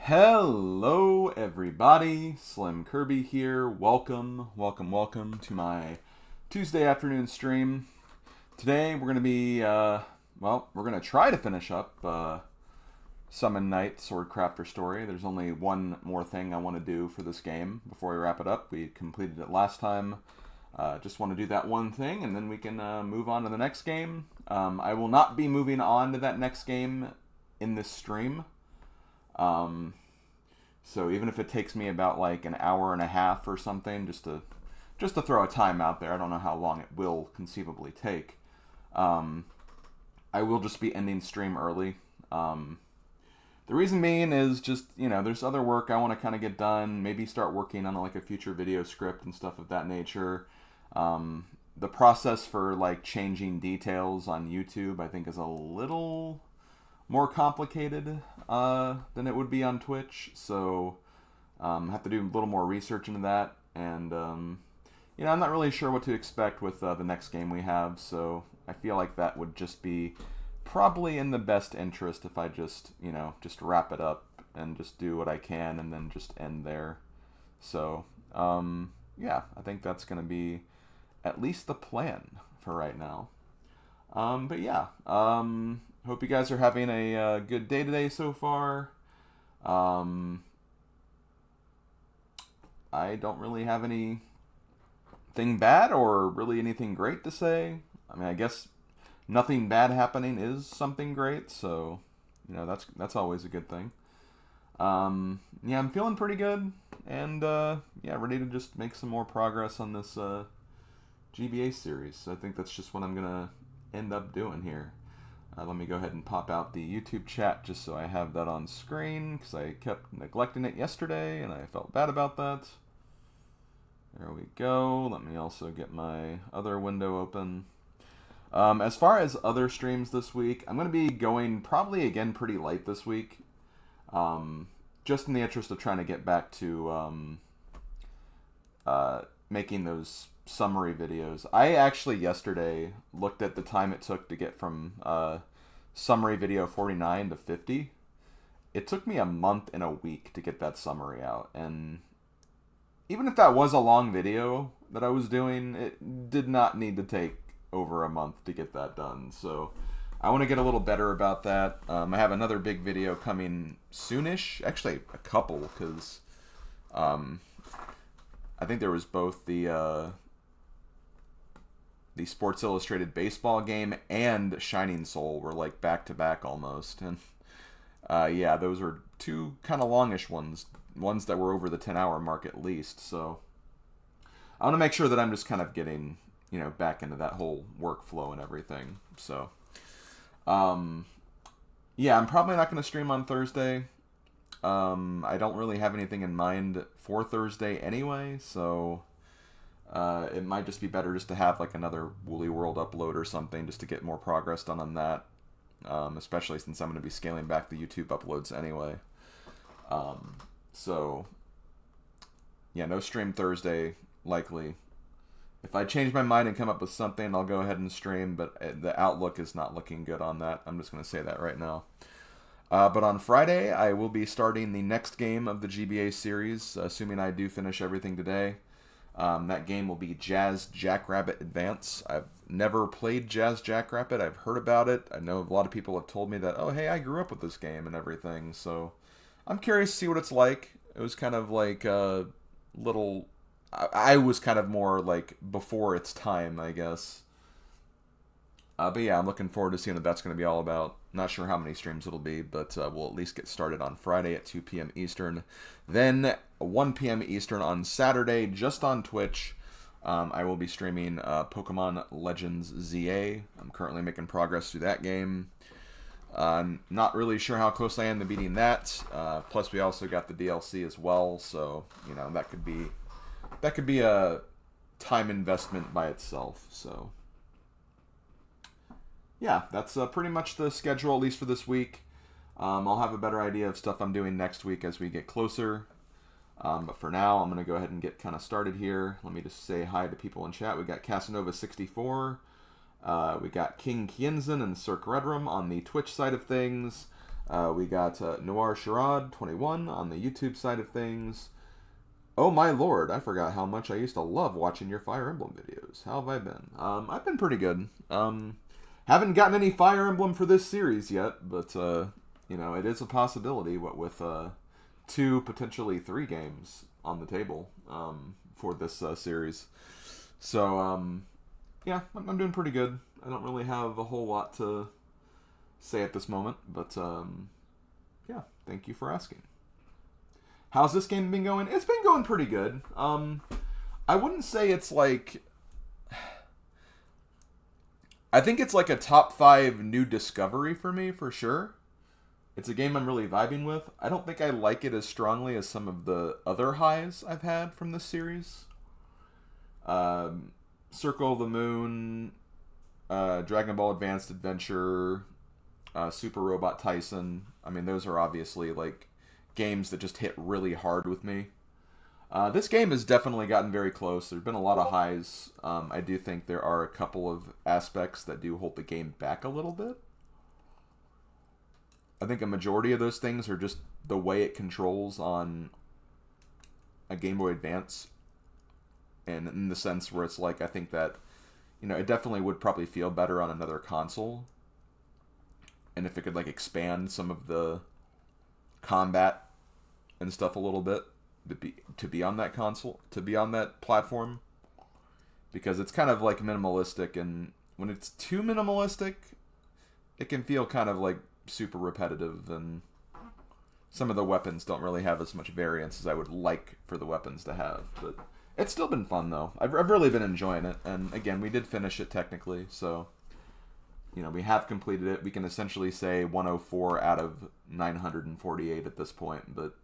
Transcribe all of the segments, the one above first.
Hello everybody, SlimKirby here. Welcome to my Tuesday afternoon stream. Today we're going to be, we're going to try to finish up Summon Night Swordcrafter story. There's only one more thing I want to do for this game before we wrap it up. We completed it last time. Just want to do that one thing and then we can move on to the next game. I will not be moving on to that next game in this stream. So even if it takes me about like an hour and a half or something, just to throw a time out there, I don't know how long it will conceivably take. I will just be ending stream early. The reason being is just, there's other work I want to kind of get done, maybe start working on like a future video script and stuff of that nature. The process for like changing details on YouTube, I think, is a little more complicated than it would be on Twitch, so I have to do a little more research into that, and I'm not really sure what to expect with the next game we have, so I feel like that would just be probably in the best interest if I just wrap it up and just do what I can and then just end there. So yeah, I think that's going to be at least the plan for right now. But yeah, hope you guys are having a good day today so far. I don't really have anything bad or really anything great to say. I mean, I guess nothing bad happening is something great, so that's always a good thing. Yeah, I'm feeling pretty good, and yeah, ready to just make some more progress on this GBACE series. So I think that's just what I'm gonna end up doing here. Let me go ahead and pop out the YouTube chat just so I have that on screen, because I kept neglecting it yesterday and I felt bad about that. There we go. Let me also get my other window open. As far as other streams this week, I'm going to be going probably again pretty late this week. Just in the interest of trying to get back to making those summary videos. I actually yesterday looked at the time it took to get from summary video 49 to 50. It took me a month and a week to get that summary out, and even if that was a long video that I was doing, it did not need to take over a month to get that done. So I want to get a little better about that. I have another big video coming soonish, actually a couple, because I think there was both the Sports Illustrated baseball game and Shining Soul were like back to back almost, and yeah, those were two kind of longish ones that were over the 10-hour mark at least. So I want to make sure that I'm just kind of getting back into that whole workflow and everything. So yeah, I'm probably not going to stream on Thursday. I don't really have anything in mind for Thursday anyway, so it might just be better just to have like another Woolly World upload or something just to get more progress done on that, especially since I'm going to be scaling back the YouTube uploads anyway. So yeah, no stream Thursday likely. If I change my mind and come up with something, I'll go ahead and stream, but the outlook is not looking good on that. I'm just going to say that right now. But on Friday, I will be starting the next game of the GBA series, assuming I do finish everything today. That game will be Jazz Jackrabbit Advance. I've never played Jazz Jackrabbit. I've heard about it. I know a lot of people have told me that, oh, hey, I grew up with this game and everything. So I'm curious to see what it's like. It was kind of like a little... I was kind of more like before its time, I guess. But yeah, I'm looking forward to seeing what that's going to be all about. Not sure how many streams it'll be, but we'll at least get started on Friday at 2 p.m. Eastern. Then 1 p.m. Eastern on Saturday, just on Twitch, I will be streaming Pokemon Legends ZA. I'm currently making progress through that game. I'm not really sure how close I am to beating that. Plus, we also got the DLC as well, so that could be a time investment by itself. So yeah, that's pretty much the schedule, at least for this week. I'll have a better idea of stuff I'm doing next week as we get closer. But for now, I'm going to go ahead and get kind of started here. Let me just say hi to people in chat. We got Casanova64. We got King Kienzan and Cirque Redrum on the Twitch side of things. We got Noir Sherrod 21 on the YouTube side of things. Oh my lord, I forgot how much I used to love watching your Fire Emblem videos. How have I been? I've been pretty good. Haven't gotten any Fire Emblem for this series yet, but, you know, it is a possibility, what with 2, potentially 3 games on the table for this series. So, yeah, I'm doing pretty good. I don't really have a whole lot to say at this moment, but, yeah, thank you for asking. How's this game been going? It's been going pretty good. I wouldn't say it's like... I think it's like a top 5 new discovery for me, for sure. It's a game I'm really vibing with. I don't think I like it as strongly as some of the other highs I've had from this series. Circle of the Moon, Dragon Ball Advanced Adventure, Super Robot Tyson. I mean, those are obviously like games that just hit really hard with me. This game has definitely gotten very close. There's been a lot of highs. I do think there are a couple of aspects that do hold the game back a little bit. I think a majority of those things are just the way it controls on a Game Boy Advance. And in the sense where it's like, I think that, you know, it definitely would probably feel better on another console. And if it could, like, expand some of the combat and stuff a little bit to be on that console, to be on that platform. Because it's kind of, like, minimalistic, and when it's too minimalistic, it can feel kind of, like, super repetitive, and some of the weapons don't really have as much variance as I would like for the weapons to have. But it's still been fun, though. I've really been enjoying it, and again, we did finish it technically, so, you know, we have completed it. We can essentially say 104 out of 948 at this point, but,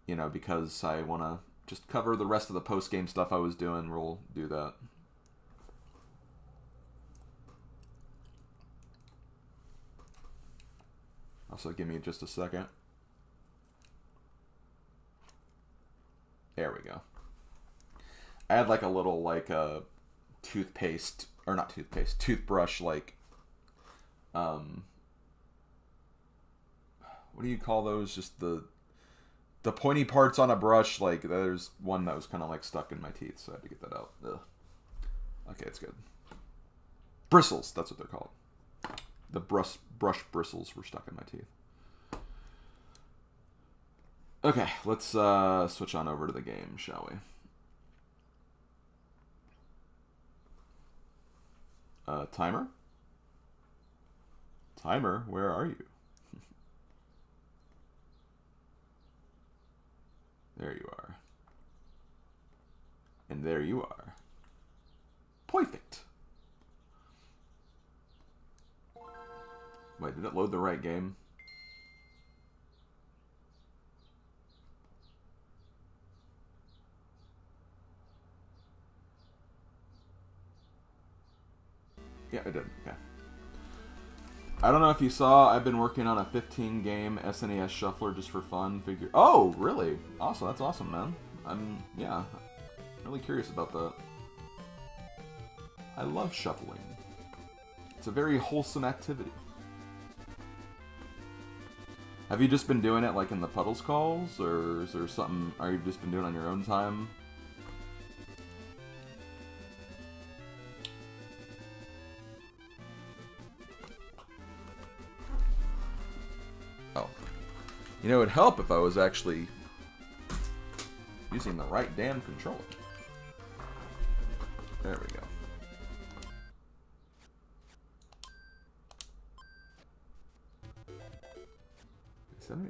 you know, because I want to just cover the rest of the post-game stuff I was doing, we'll do that. Also, give me just a second. There we go. I had like a little like toothpaste, or not toothpaste, toothbrush, like what do you call those? Just the pointy parts on a brush. Like there's one that was kind of like stuck in my teeth, so I had to get that out. Ugh. Okay, it's good. Bristles, that's what they're called. The brush bristles were stuck in my teeth. Okay, let's switch on over to the game, shall we? Timer? Timer, where are you? There you are. And there you are. Perfect. Wait, did it load the right game? Yeah, it did. Okay. I don't know if you saw, I've been working on a 15-game SNES shuffler just for fun. Figure. Oh, really? Awesome. That's awesome, man. Yeah, really curious about that. I love shuffling. It's a very wholesome activity. Have you just been doing it like in the Puddles calls, or is there something? Are you just been doing it on your own time? Oh, you know, it'd help if I was actually using the right damn controller. There we go.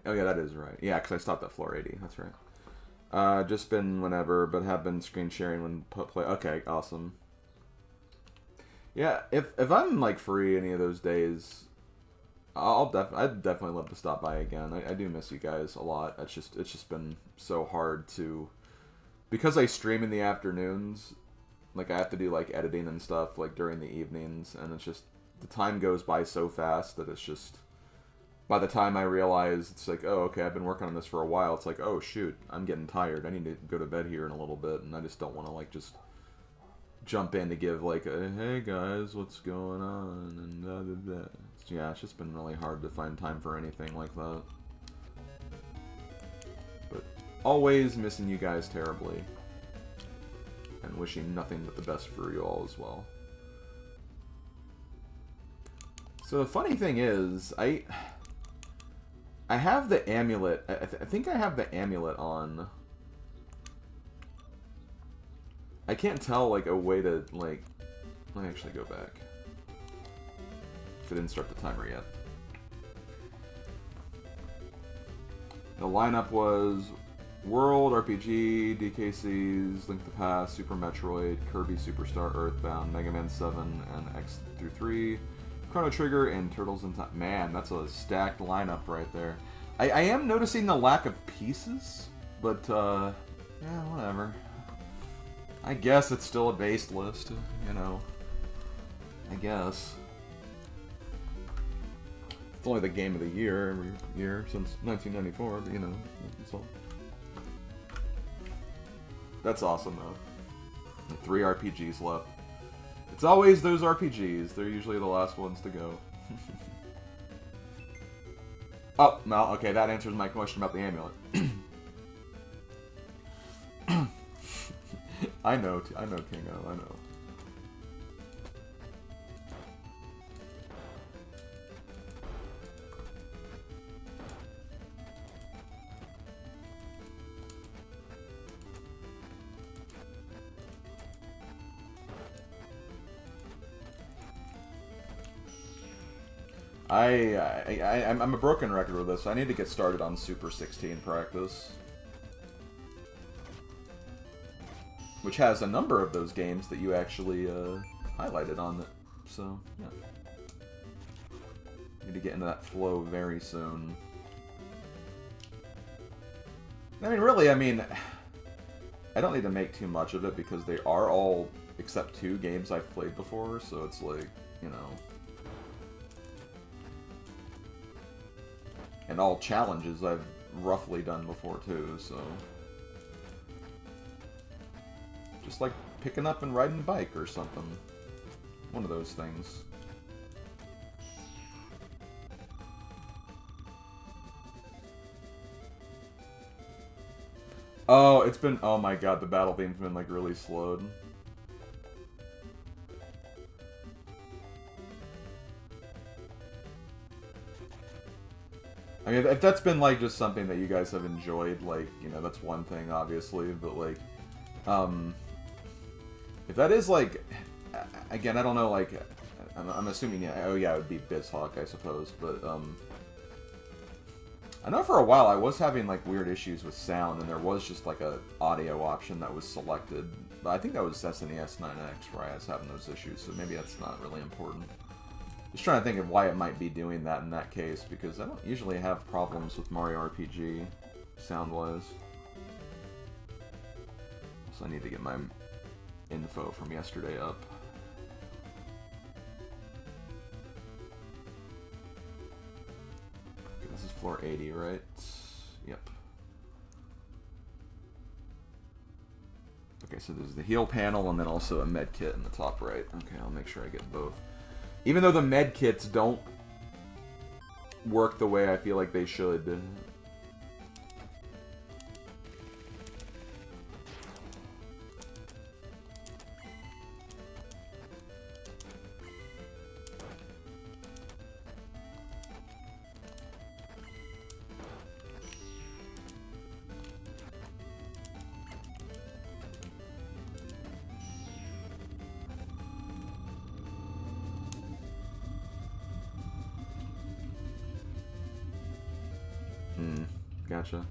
Oh yeah, that is right. Yeah, because I stopped at floor 80. That's right. Just been whenever, but have been screen sharing when play. Okay, awesome. Yeah, if I'm like free any of those days, I'd definitely love to stop by again. I do miss you guys a lot. It's just been so hard to, because I stream in the afternoons. Like I have to do like editing and stuff like during the evenings, and it's just the time goes by so fast that it's just. By the time I realize, it's like, oh, okay, I've been working on this for a while. It's like, oh, shoot, I'm getting tired. I need to go to bed here in a little bit, and I just don't want to, like, just jump in to give like a, hey guys, what's going on, and blah, blah, blah. Yeah, it's just been really hard to find time for anything like that. But always missing you guys terribly. And wishing nothing but the best for you all as well. So the funny thing is, I have the amulet. I think I have the amulet on. I can't tell, like, a way to, like... Let me actually go back. I didn't start the timer yet. The lineup was World, RPG, DKCs, Link to the Past, Super Metroid, Kirby Superstar, Earthbound, Mega Man 7, and X through 3, Chrono Trigger, and Turtles in Time. Man, that's a stacked lineup right there. I am noticing the lack of pieces, but, yeah, whatever. I guess it's still a based list, you know. I guess. It's only the game of the year every year since 1994, but you know, that's all. That's awesome, though. 3 RPGs left. It's always those RPGs. They're usually the last ones to go. Oh, no, okay, that answers my question about the amulet. I know, Kingo, I know. I'm a broken record with this. I need to get started on Super 16 practice. Which has a number of those games that you actually highlighted on it. So, yeah. Need to get into that flow very soon. I mean, really, I don't need to make too much of it because they are all, except 2 games I've played before, so it's like, you know. And all challenges I've roughly done before too, so. Just like picking up and riding a bike or something. One of those things. Oh, it's been, oh my god, the battle theme's been like really slowed. I mean, if that's been like just something that you guys have enjoyed, like, you know, that's one thing, obviously, but like, if that is like, again, I don't know, like, I'm assuming, yeah, oh yeah, it would be BizHawk, I suppose, but, I know for a while I was having like weird issues with sound, and there was just like a audio option that was selected, but I think that was SNES 9X where I was having those issues, so maybe that's not really important. Just trying to think of why it might be doing that in that case, because I don't usually have problems with Mario RPG, sound-wise. So I need to get my info from yesterday up. Okay, this is floor 80, right? Yep. Okay, so there's the heal panel and then also a med kit in the top right. Okay, I'll make sure I get both. Even though the med kits don't work the way I feel like they should. Gotcha.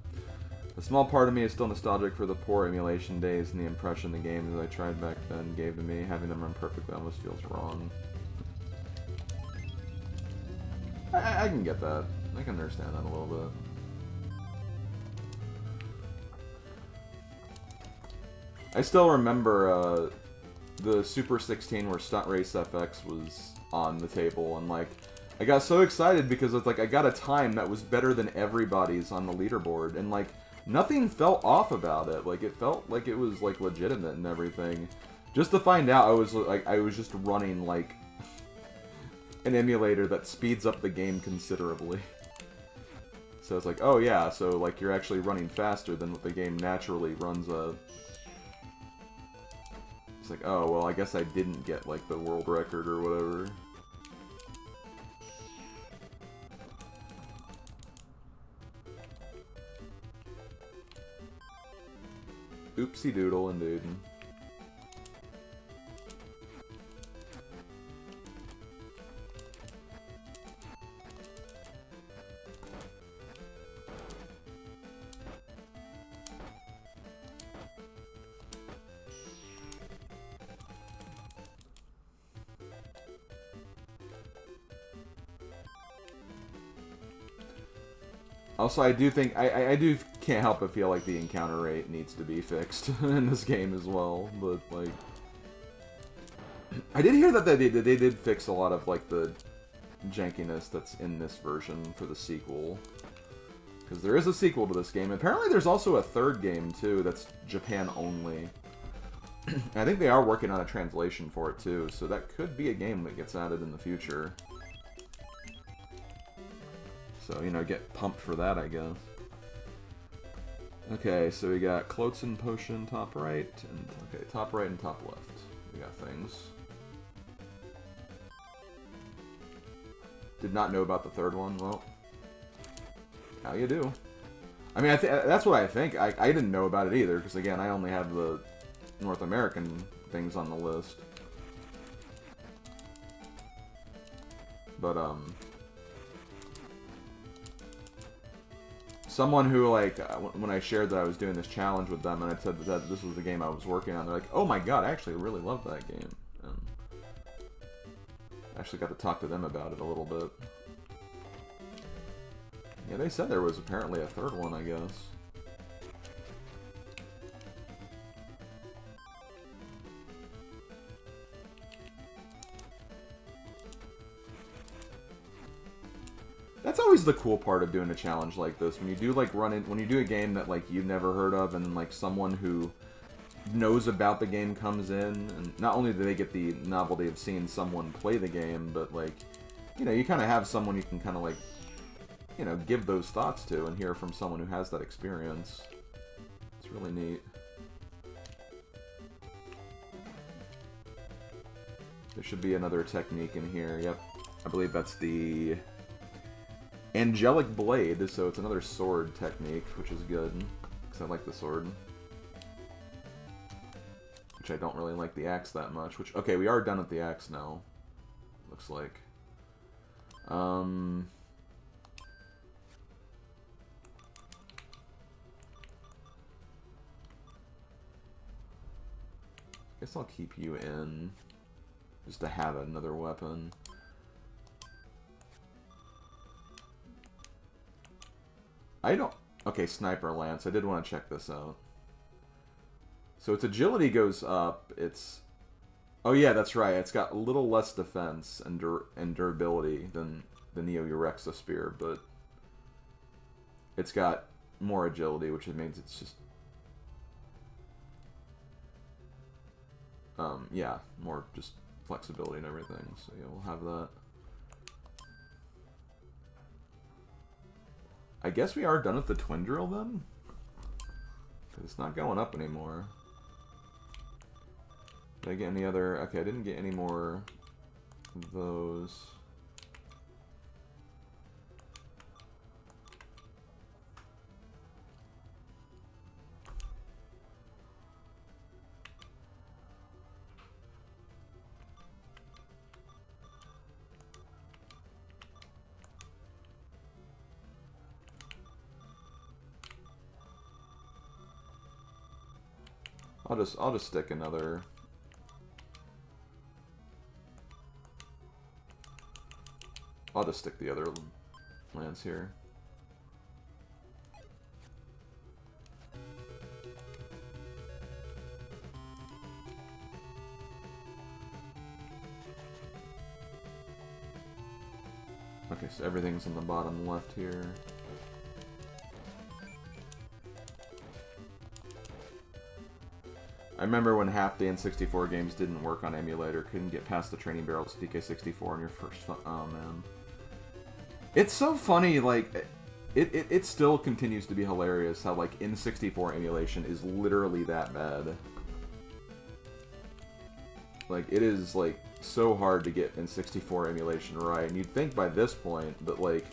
A small part of me is still nostalgic for the poor emulation days and the impression the games I tried back then gave to me. Having them run perfectly almost feels wrong. I can get that. I can understand that a little bit. I still remember the Super 16 where Stunt Race FX was on the table, and like, I got so excited because it's like I got a time that was better than everybody's on the leaderboard, and like nothing felt off about it. Like it felt like it was like legitimate and everything. Just to find out, I was just running like an emulator that speeds up the game considerably. So it's like, oh yeah, so like you're actually running faster than what the game naturally runs at. It's like, oh well, I guess I didn't get like the world record or whatever. Oopsie doodle indeed. Also, I do think, I do can't help but feel like the encounter rate needs to be fixed in this game as well, but, like... I did hear that they did fix a lot of, like, the jankiness that's in this version for the sequel. Because there is a sequel to this game. Apparently there's also a third game, too, that's Japan only. I think they are working on a translation for it, too, so that could be a game that gets added in the future. So, you know, get pumped for that, I guess. Okay, so we got Clotzen Potion top right, and okay, top right and top left. We got things. Did not know about the third one. Well, how you do? I mean, that's what I think. I didn't know about it either, because again, I only have the North American things on the list. But, someone who, like, when I shared that I was doing this challenge with them, and I said that this was the game I was working on, they're like, oh my god, I actually really love that game. And I actually got to talk to them about it a little bit. Yeah, they said there was apparently a third one, I guess. That's always the cool part of doing a challenge like this. When you do like when you do a game that like you've never heard of, and then like someone who knows about the game comes in, and not only do they get the novelty of seeing someone play the game, but like, you know, you kind of have someone you can kind of like, you know, give those thoughts to and hear from someone who has that experience. It's really neat. There should be another technique in here. Yep, I believe that's the Angelic Blade, so it's another sword technique, which is good, because I like the sword. Which I don't really like the axe that much, which, okay, we are done with the axe now, looks like. Guess I'll keep you in, just to have another weapon. I don't... Okay, Sniper Lance. I did want to check this out. So its agility goes up. It's... Oh yeah, that's right. It's got a little less defense and durability than the Neo Eurexa Spear, but it's got more agility, which means it's just... yeah, more just flexibility and everything. So yeah, we'll have that. I guess we are done with the twin drill then? Because it's not going up anymore. Did I get any other... Okay, I didn't get any more of those. I'll just stick another. I'll just stick the other lance here. Okay, so everything's on the bottom left here. remember when half the N64 games didn't work on emulator, couldn't get past the training barrels DK64 on your first oh man. It's so funny, like, it still continues to be hilarious how, like, N64 emulation is literally that bad. Like, it is, like, so hard to get N64 emulation right, and you'd think by this point that, like,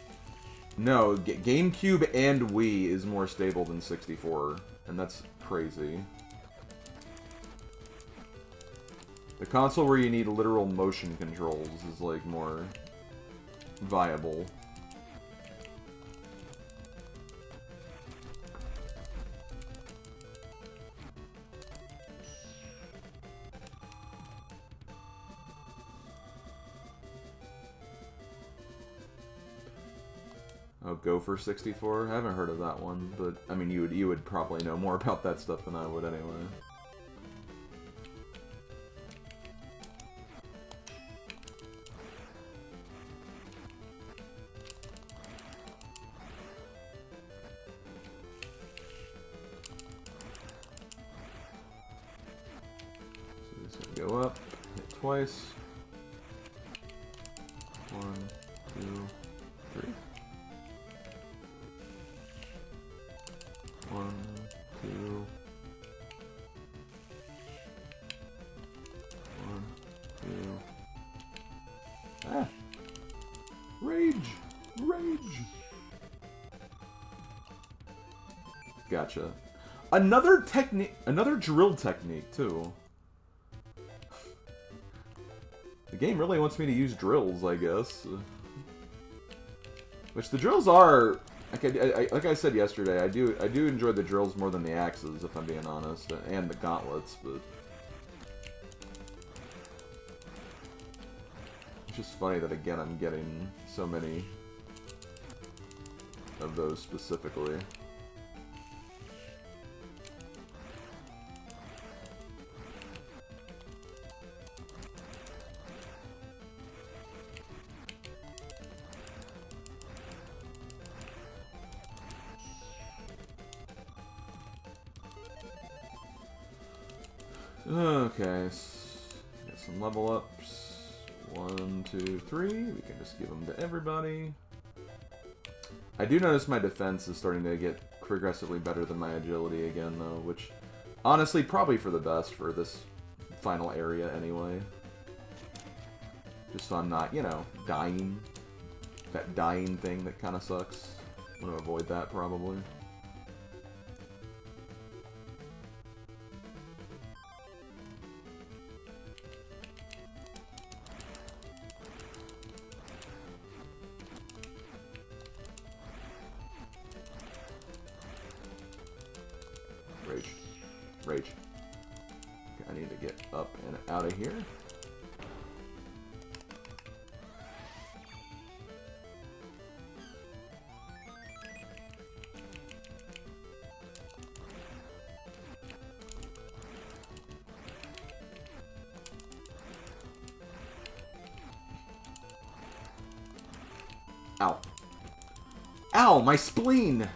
no, GameCube and Wii is more stable than 64, and that's crazy. The console where you need literal motion controls is, like, more viable. Oh, Gopher 64? I haven't heard of that one, but I mean, you would probably know more about that stuff than I would anyway. So this will go up, hit twice. 1, 2, 3. 1, 2. 1, 2. Ah! Rage! Rage! Gotcha. Another technique, another drill technique, too. The game really wants me to use drills, I guess. Which the drills are... Like I said yesterday, I do enjoy the drills more than the axes, if I'm being honest, and the gauntlets, but it's just funny that again I'm getting so many of those specifically. Okay, got some level ups. 1, 2, 3. We can just give them to everybody. I do notice my defense is starting to get progressively better than my agility again, though, which honestly probably for the best for this final area anyway. Just so I'm not, you know, dying. That dying thing that kind of sucks. I'm gonna avoid that probably. Rage. Okay, I need to get up and out of here. Ow. Ow, my spleen!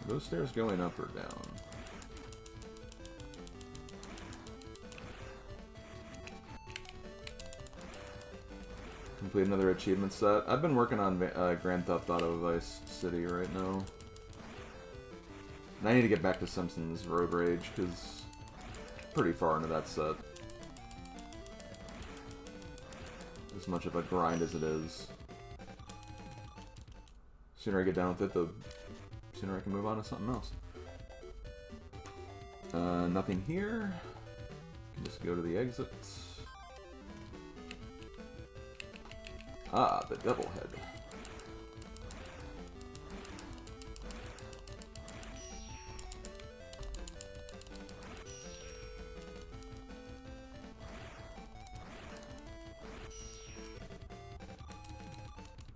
Those stairs going up or down? Complete another achievement set. I've been working on Grand Theft Auto Vice City right now. And I need to get back to Simpsons Road Rage, because pretty far into that set. As much of a grind as it is. Sooner I get down with it, the sooner I can move on to something else. Nothing here. Can just go to the exits. Ah, the devil head.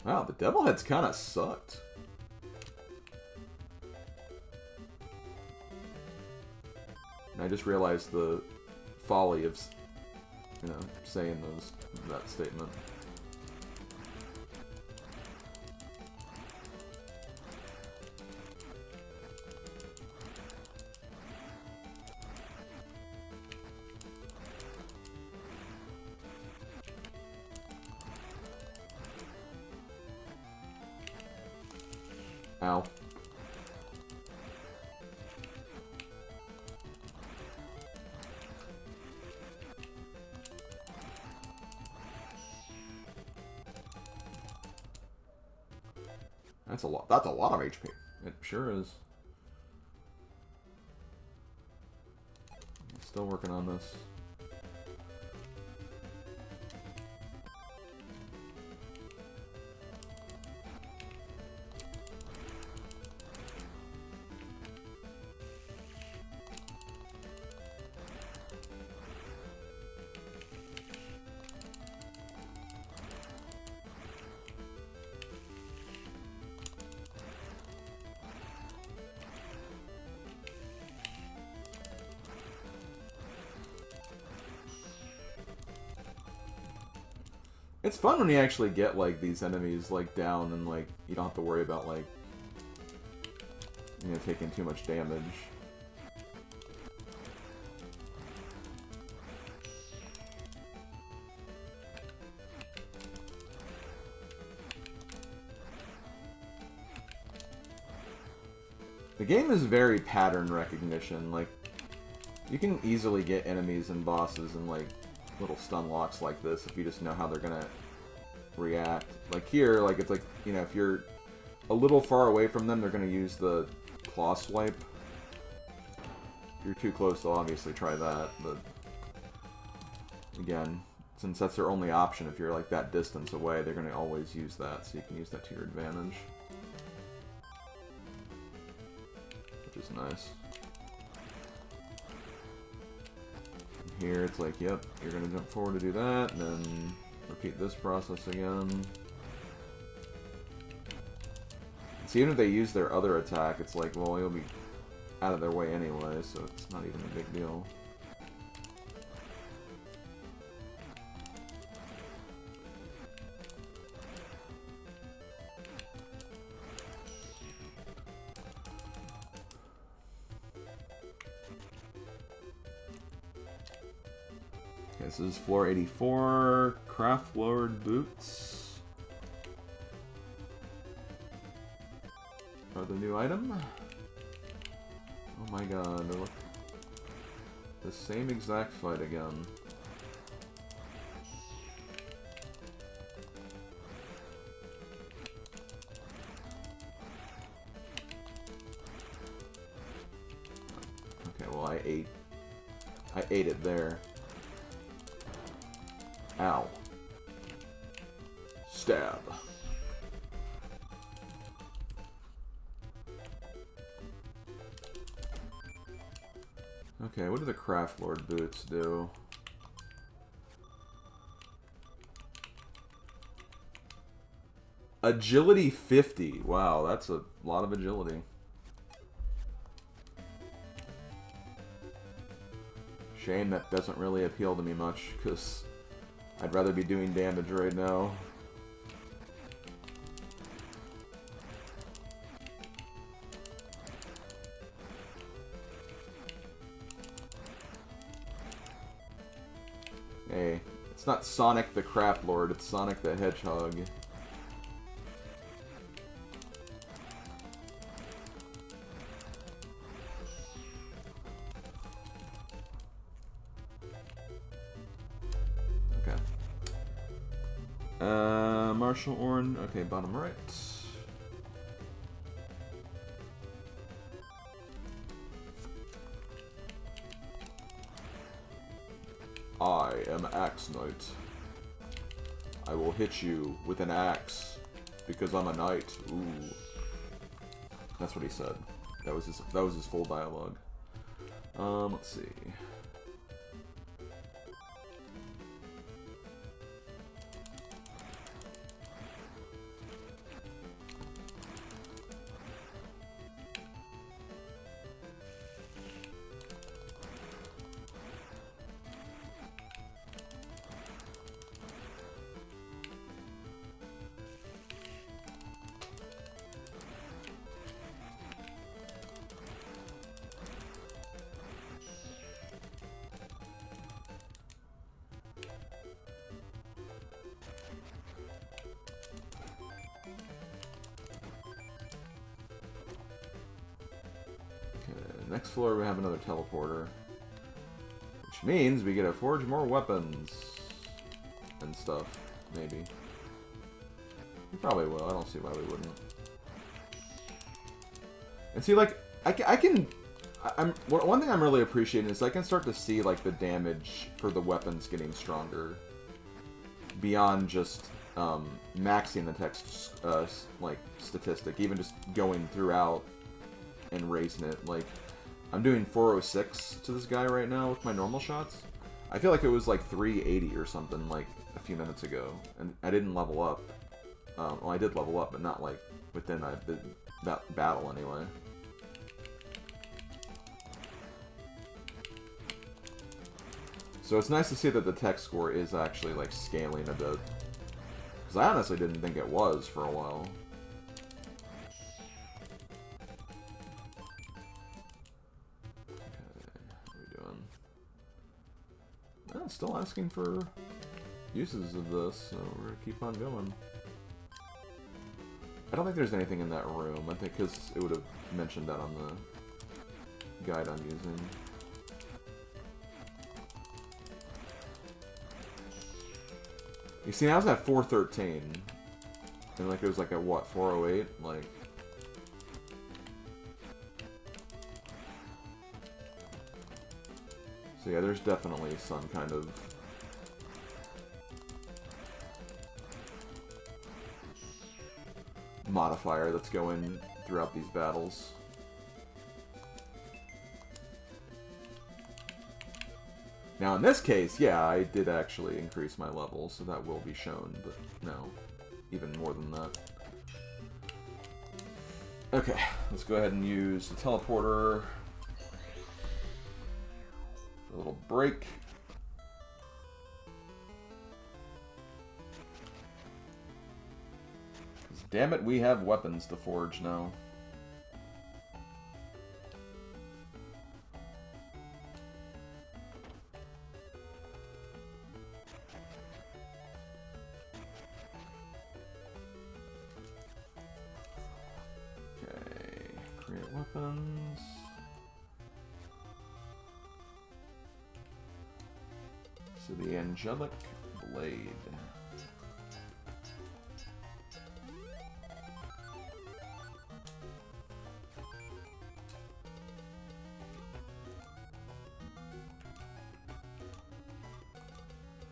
Wow, the devil heads kind of sucked. And I just realized the folly of, you know, saying that statement. Ow. That's a lot. That's a lot of HP. It sure is. Still working on this. It's fun when you actually get, like, these enemies, like, down and, like, you don't have to worry about, like, you know, taking too much damage. The game is very pattern recognition. Like, you can easily get enemies and bosses and, like, little stun locks like this if you just know how they're gonna react. Like here, like it's like, you know, if you're a little far away from them, they're gonna use the claw swipe. If you're too close, they'll obviously try that, but again, since that's their only option, if you're like that distance away, they're gonna always use that, so you can use that to your advantage. Which is nice. Here it's like, yep, you're gonna jump forward to do that, and then repeat this process again. See, even if they use their other attack, it's like, well, you'll be out of their way anyway, so it's not even a big deal. This is floor 84, Craft Lord Boots. Are the new item? Oh my god, look. The same exact fight again. Okay, well I ate it there. Ow. Stab. Okay, what do the Craft Lord boots do? Agility 50. Wow, that's a lot of agility. Shame that doesn't really appeal to me much, because I'd rather be doing damage right now. Hey, it's not Sonic the Craft Lord, it's Sonic the Hedgehog. Martial Orange, okay, bottom right. I am Axe Knight. I will hit you with an axe because I'm a knight. Ooh. That's what he said. That was his full dialogue. Let's see. Next floor we have another teleporter. Which means we get to forge more weapons. And stuff. Maybe. We probably will. I don't see why we wouldn't. And see, like, one thing I'm really appreciating is I can start to see, like, the damage for the weapons getting stronger. Beyond just, maxing the text, like, statistic. Even just going throughout and raising it. Like, I'm doing 406 to this guy right now with my normal shots. I feel like it was, like, 380 or something, like, a few minutes ago. And I didn't level up. Well, I did level up, but not, like, within that battle, anyway. So it's nice to see that the tech score is actually, like, scaling a bit. Because I honestly didn't think it was for a while. Okay, what are we doing? Oh, still asking for uses of this, so we're gonna keep on going. I don't think there's anything in that room. I think because it would have mentioned that on the guide I'm using. You see, I was at 413. And like it was like at what, 408? Like. So yeah, there's definitely some kind of modifier that's going throughout these battles. Now in this case, yeah, I did actually increase my level, so that will be shown, but no, even more than that. Okay, let's go ahead and use the teleporter for a little break. Damn it, we have weapons to forge now. Okay, create weapons. So the Angelic Blade.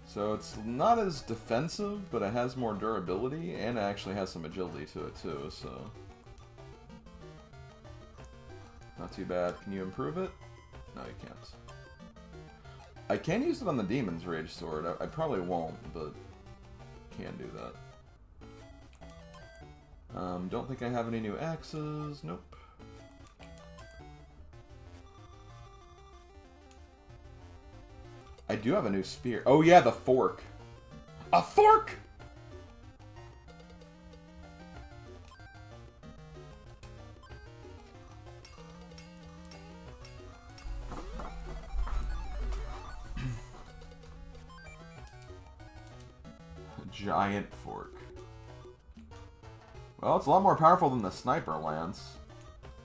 So it's not as defensive, but it has more durability, and it actually has some agility to it too, so... Not too bad. Can you improve it? No, you can't. I can use it on the Demon's Rage Sword. I probably won't, but can do that. Don't think I have any new axes. Nope. I do have a new spear. Oh yeah, the fork. A fork! A giant fork. Well, it's a lot more powerful than the sniper lance.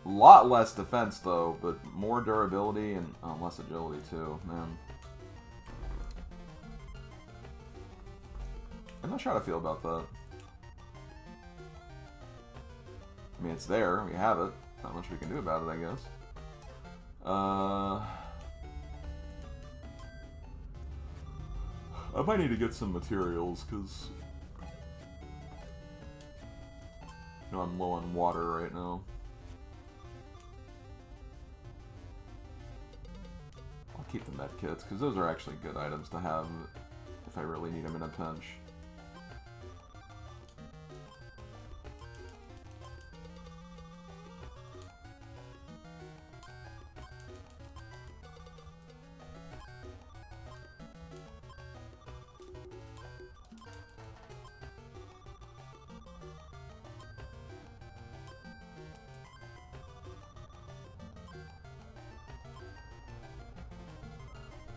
A lot less defense though, but more durability and less agility too, man. I'm not sure how to feel about that. I mean, it's there. We have it. Not much we can do about it, I guess. I might need to get some materials, because... You know, I'm low on water right now. I'll keep the med kits, because those are actually good items to have if I really need them in a pinch.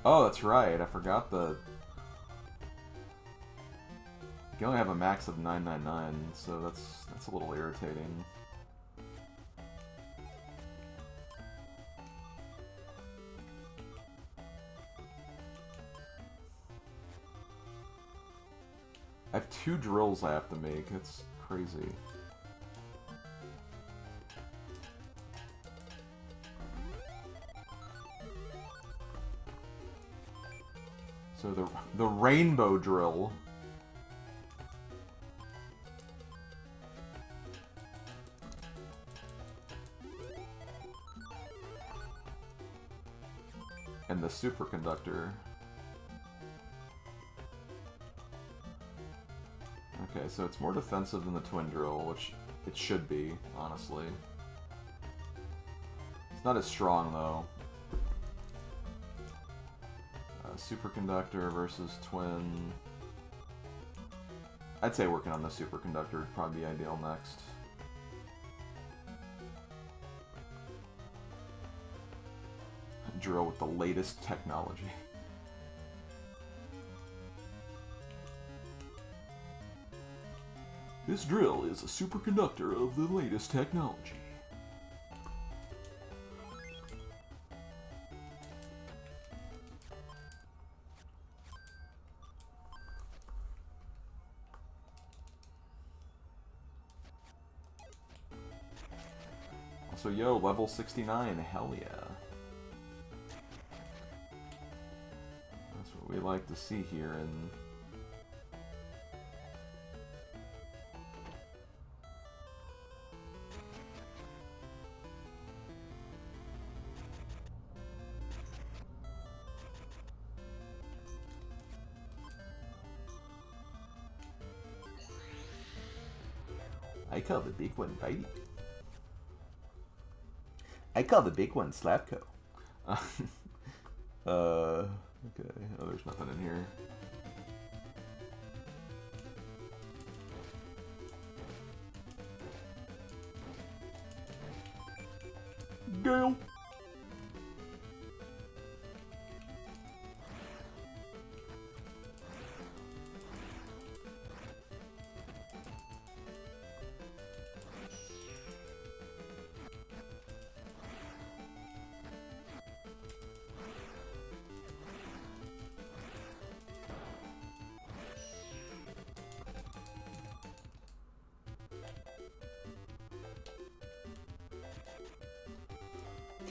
Oh, that's right. I forgot the... You can only have a max of 999, so that's a little irritating. I have 2 drills I have to make. It's crazy. So the rainbow drill. And the superconductor. Okay, so it's more defensive than the twin drill, which it should be, honestly. It's not as strong, though. Superconductor versus twin. I'd say working on the superconductor would probably be ideal next. Drill with the latest technology. This drill is a superconductor of the latest technology. So yo, level 69, hell yeah. That's what we like to see here in... I call the big one Bitey. I call the big one Slapco. Okay. Oh, there's nothing in here. Gale.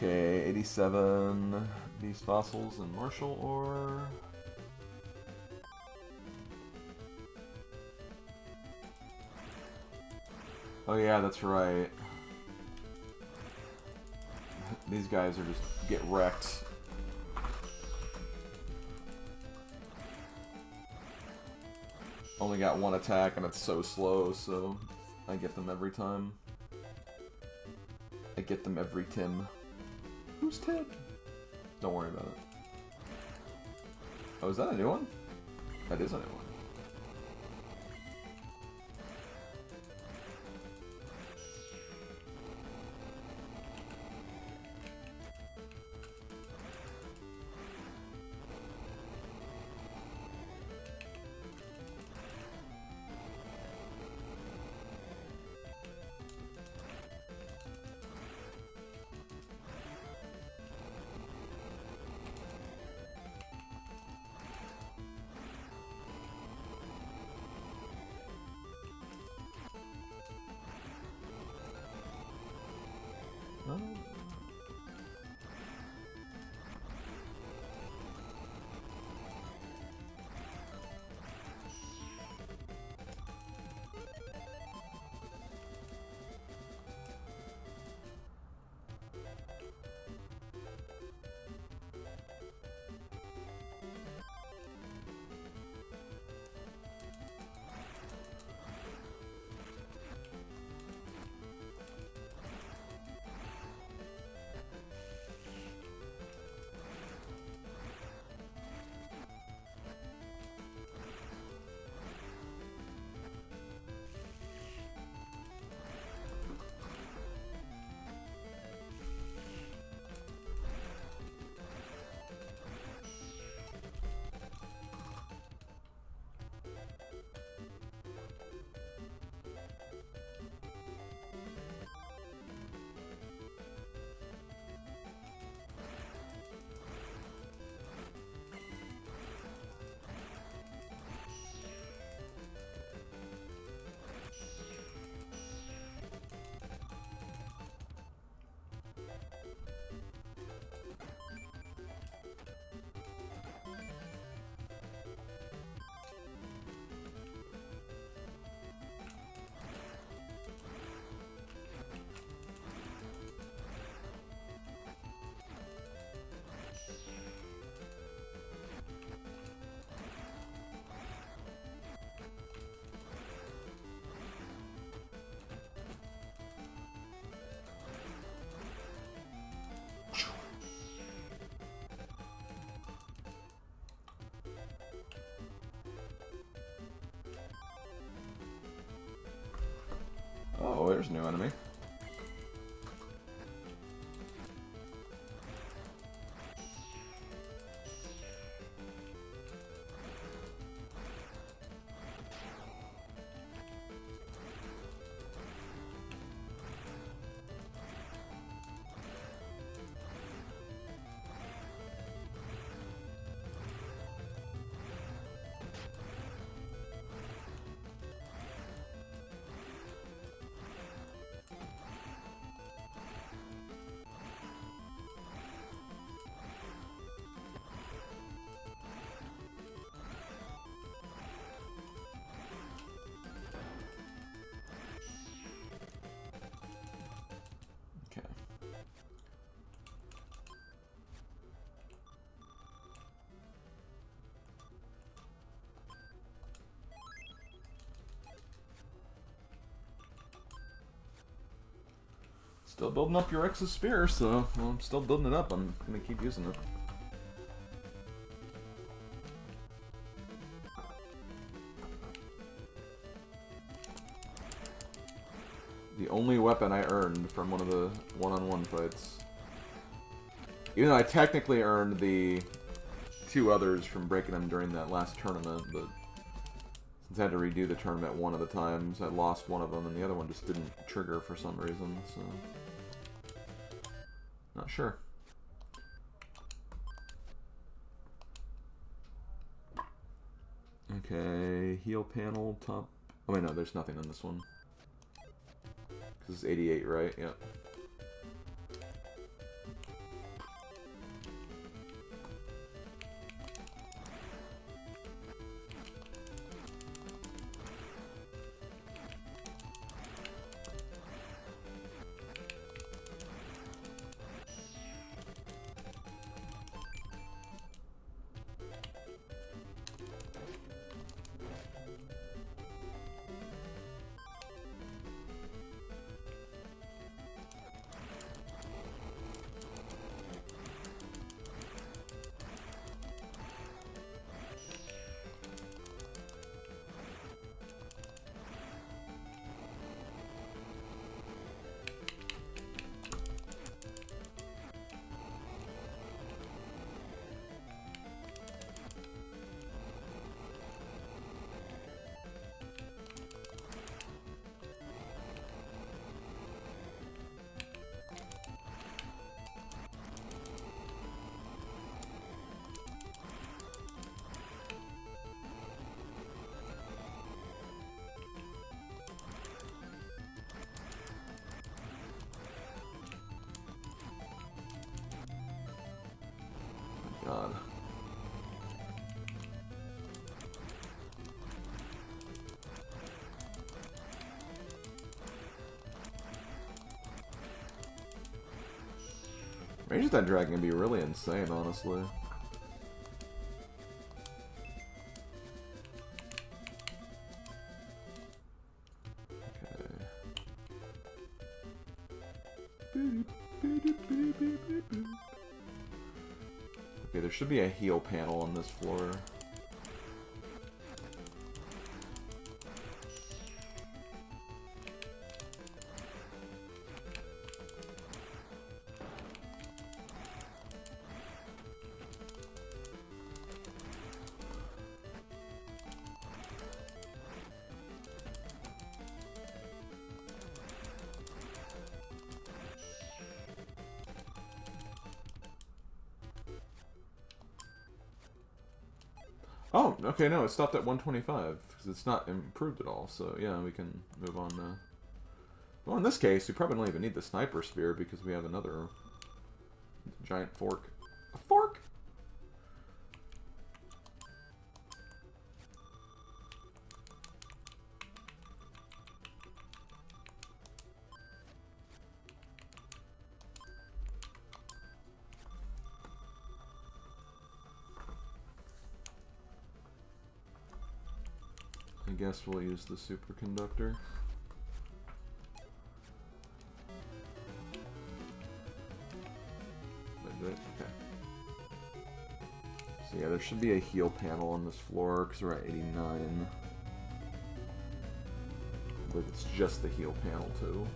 Okay, 87 these fossils and martial ore. Oh yeah, that's right. These guys are just get wrecked. Only got 1 attack and it's so slow, so I get them every time. I get them every Tim. Who's Tim? Don't worry about it. Oh, is that a new one? That is a new one. there's a new enemy. Still building up your X's spear, so well, I'm still building it up. I'm gonna keep using it. The only weapon I earned from one of the one-on-one fights. Even though I technically earned the 2 others from breaking them during that last tournament, but since I had to redo the tournament one of the times, I lost one of them, and the other one just didn't trigger for some reason, so... Not sure. Okay, heal panel, top... Oh wait, no, there's nothing on this one. This is 88, right? Yep. God. Range of that dragon can be really insane, honestly. Okay, there should be a heal panel on this floor. Oh, okay, no, it stopped at 125, because it's not improved at all, so yeah, we can move on now. Well, in this case, we probably don't even need the sniper spear, because we have another giant fork. A fork?! I guess we'll use the superconductor. Okay. So yeah, there should be a heal panel on this floor because we're at 89. I believe it's just the heal panel too.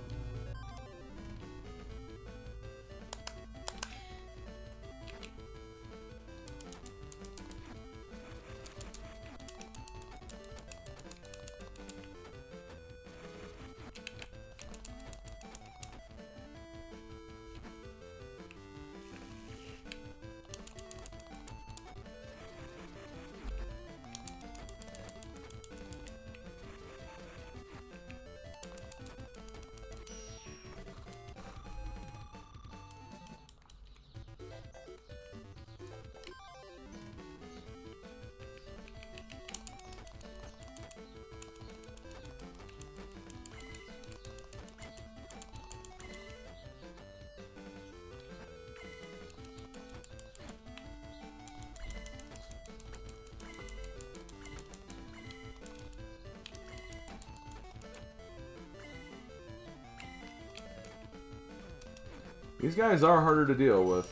These guys are harder to deal with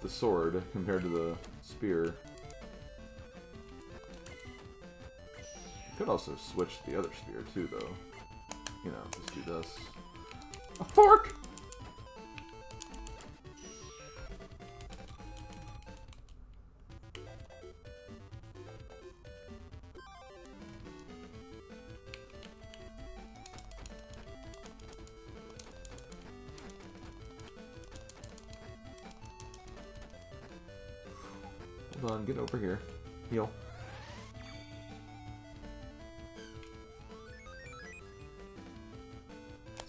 the sword compared to the spear. Could also switch to the other spear too, though. You know, just do this. A fork! Hold on, get over here. Heal.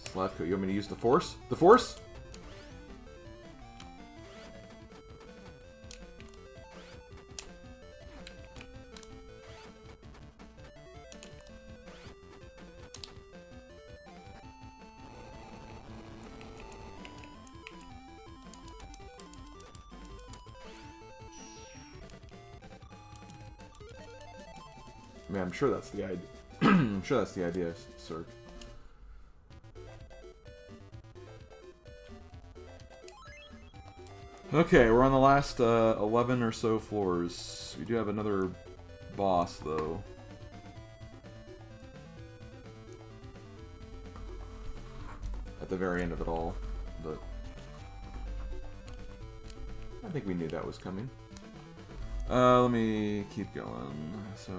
Slavko, you want me to use the force? The force? I mean, I'm sure that's the idea. I'm sure that's the idea, sir. Okay, we're on the last 11 or so floors. We do have another boss, though. At the very end of it all, but I think we knew that was coming. Let me keep going. So,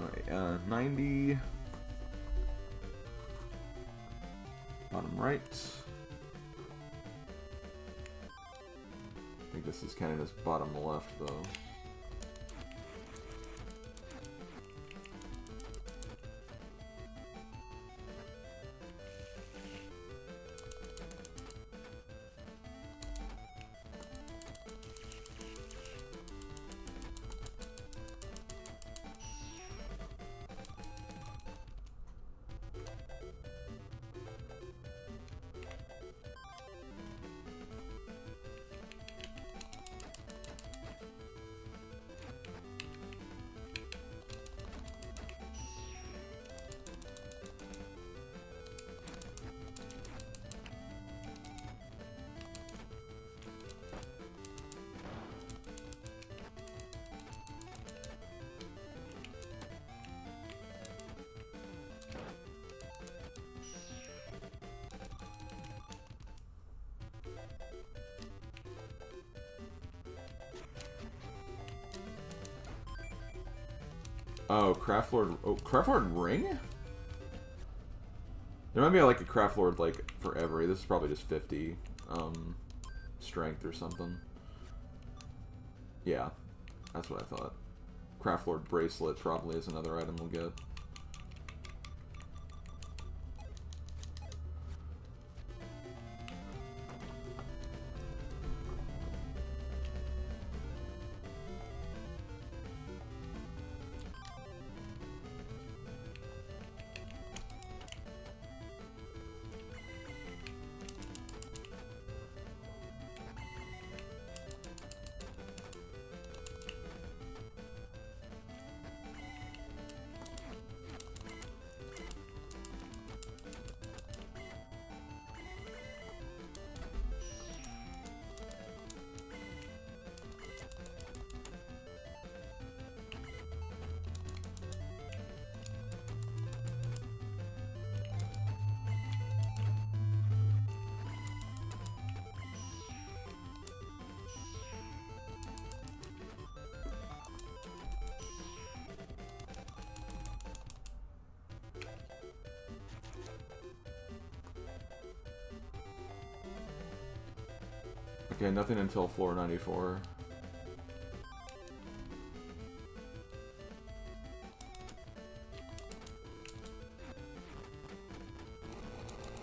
90. Bottom right. I think this is kind of just bottom left, though. Oh, Craftlord. Oh, Craftlord Ring? There might be like a Craftlord like for every. This is probably just 50 strength or something. Yeah, that's what I thought. Craftlord Bracelet probably is another item we'll get. Okay, nothing until floor 94.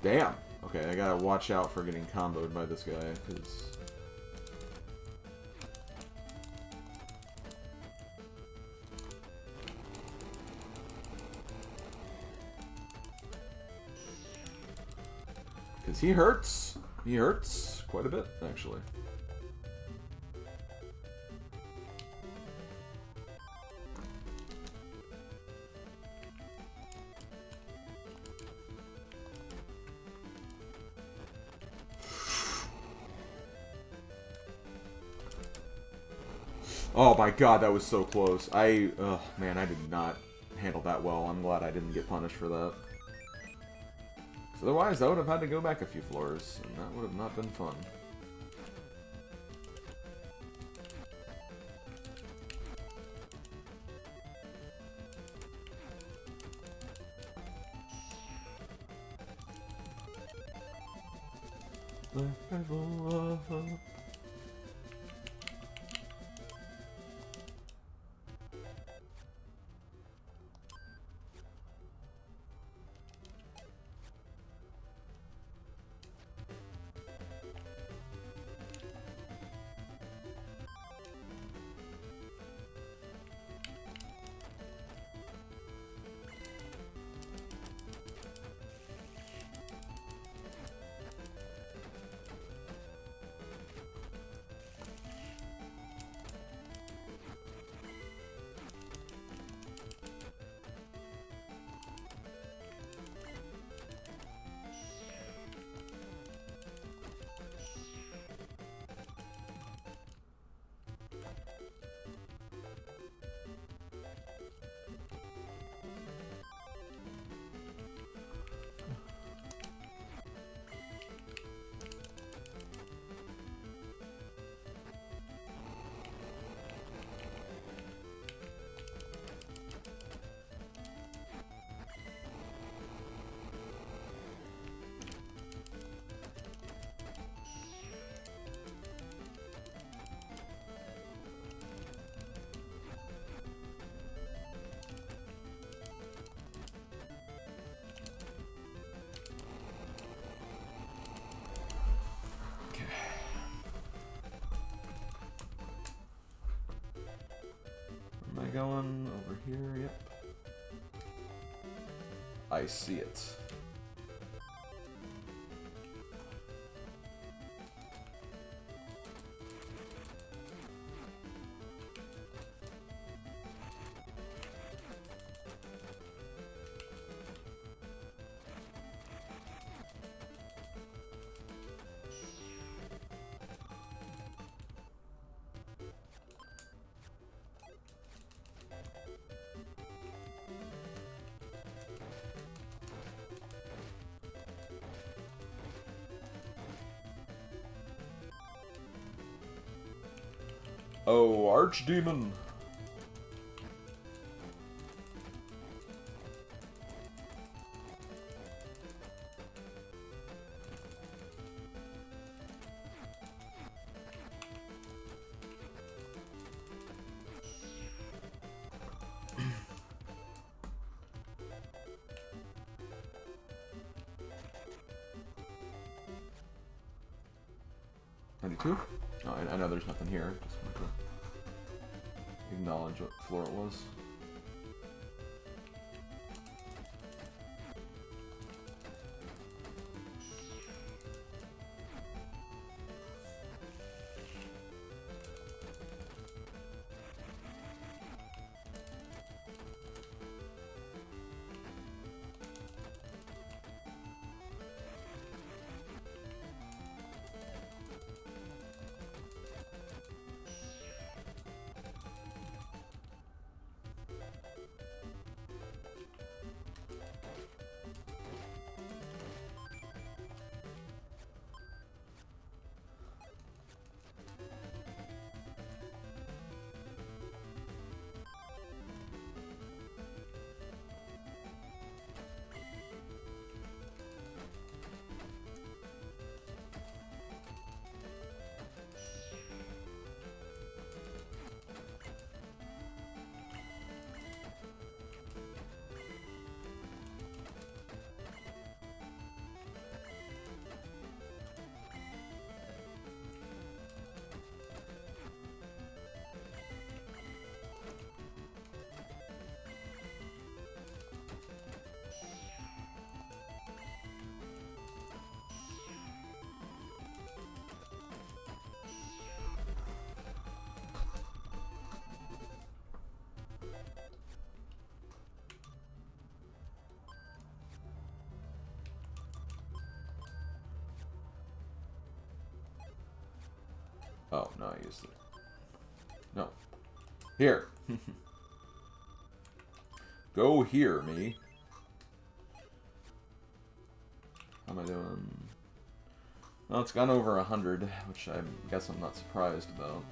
Damn! Okay, I gotta watch out for getting comboed by this guy, because... Because he hurts. He hurts quite a bit, actually. Oh my god, that was so close. Oh man, I did not handle that well. I'm glad I didn't get punished for that. Otherwise, I would have had to go back a few floors, and that would have not been fun. Am I going over here? Yep. I see it. Oh, Archdemon! 92? Oh, I know there's nothing here. Just wanted to acknowledge what floor it was. Oh, no, I used it. No. Here. Go here, me. How am I doing? Well, it's gone over 100, which I guess I'm not surprised about.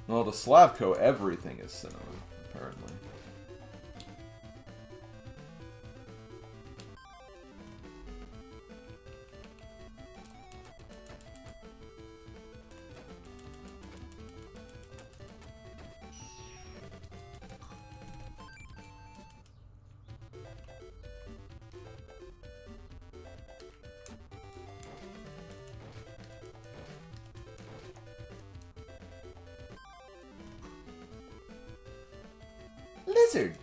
Well, to Slavko, everything is cinema, apparently. Lizard!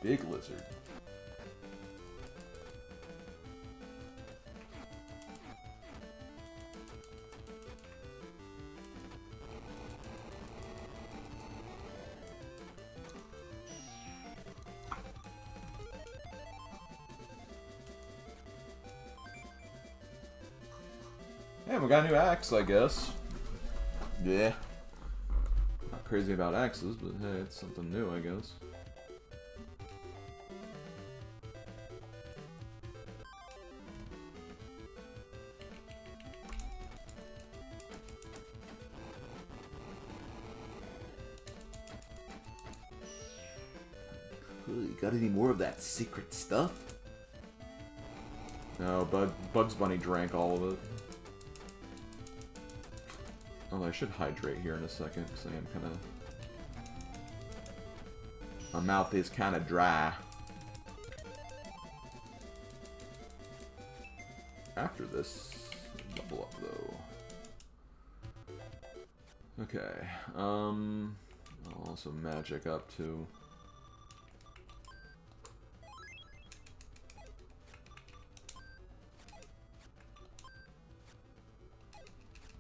Big lizard. Yeah, we got a new axe, I guess. Yeah. Not crazy about axes, but hey, it's something new, I guess. You got any more of that secret stuff? No, Bugs Bunny drank all of it. Oh, I should hydrate here in a second, because I am kind of... My mouth is kind of dry. After this, double up though. Okay, I'll also magic up too.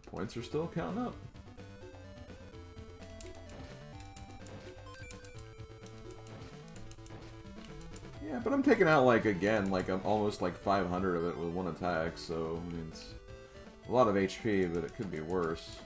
Points are still counting up. Yeah, but I'm taking out, like, again, like, I'm almost, like, 500 of it with one attack, so, I mean, it's a lot of HP, but it could be worse.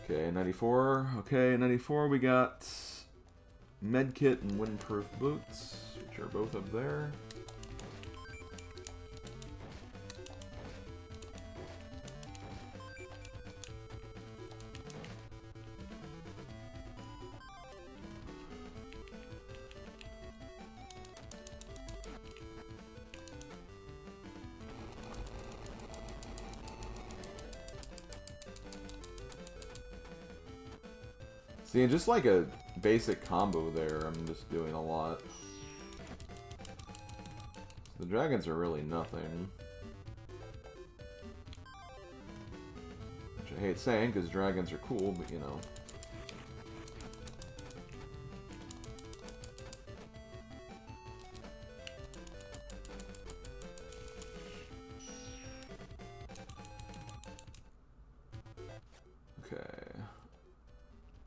Okay, 94. Okay, 94, we got Medkit and Windproof Boots, which are both up there. See, just like a basic combo there, I'm just doing a lot. The dragons are really nothing. Which I hate saying, because dragons are cool, but you know.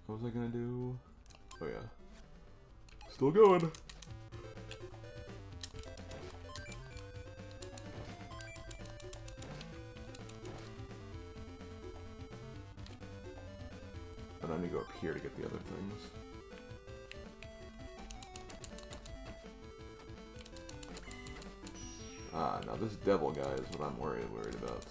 What was I gonna do? Oh yeah. Still going. And I need to go up here to get the other things. Ah, no, this devil guy is what I'm worried about.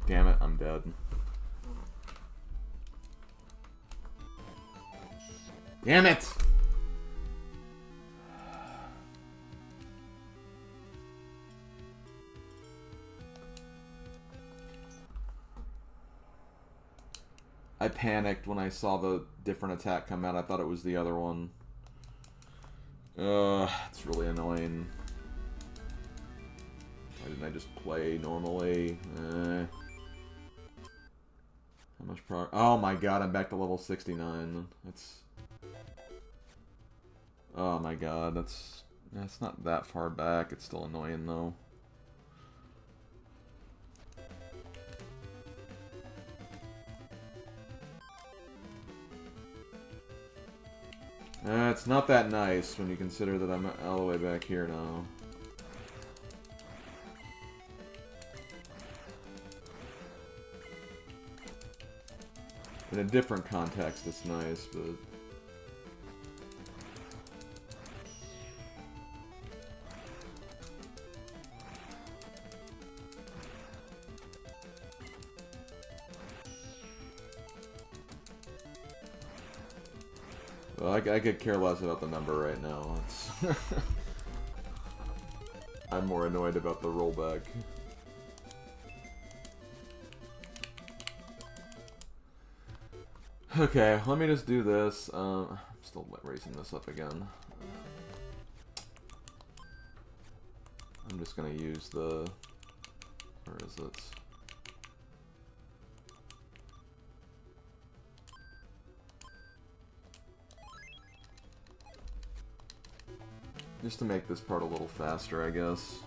Damn it, I'm dead. Damn it! I panicked when I saw the different attack come out. I thought it was the other one. It's really annoying. Why didn't I just play normally? How much progress? Oh my god, I'm back to level 69. That's... Oh my god, that's not that far back. It's still annoying though. It's not that nice when you consider that I'm all the way back here now. In a different context, it's nice, but... Well, I could care less about the number right now. It's I'm more annoyed about the rollback. Okay, let me just do this. I'm still raising this up again. I'm just gonna use the... Where is it? Just to make this part a little faster, I guess.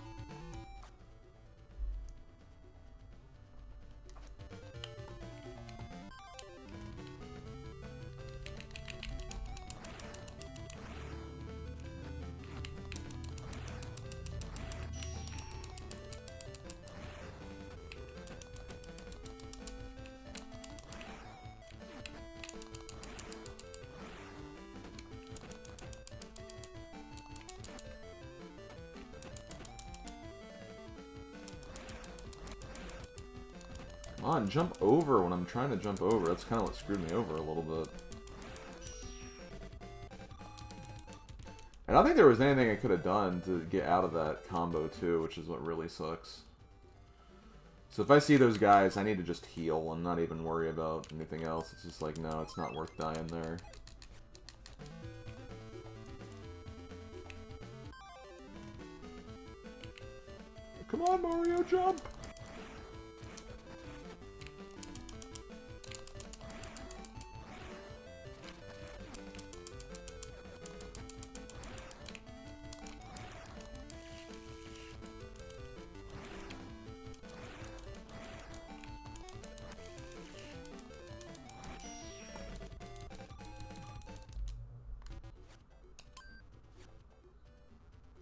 Come on, jump over when I'm trying to jump over. That's kind of what screwed me over a little bit. And I don't think there was anything I could have done to get out of that combo too, which is what really sucks. So if I see those guys, I need to just heal and not even worry about anything else. It's just like, no, it's not worth dying there. Come on, Mario, jump!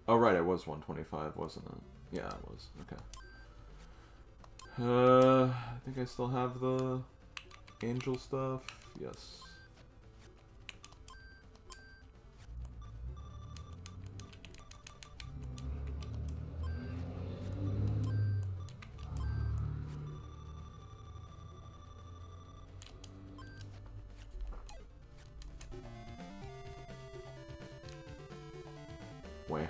Oh, right, it was 125, wasn't it? Yeah, it was. Okay. I think I still have the angel stuff. Yes. Where?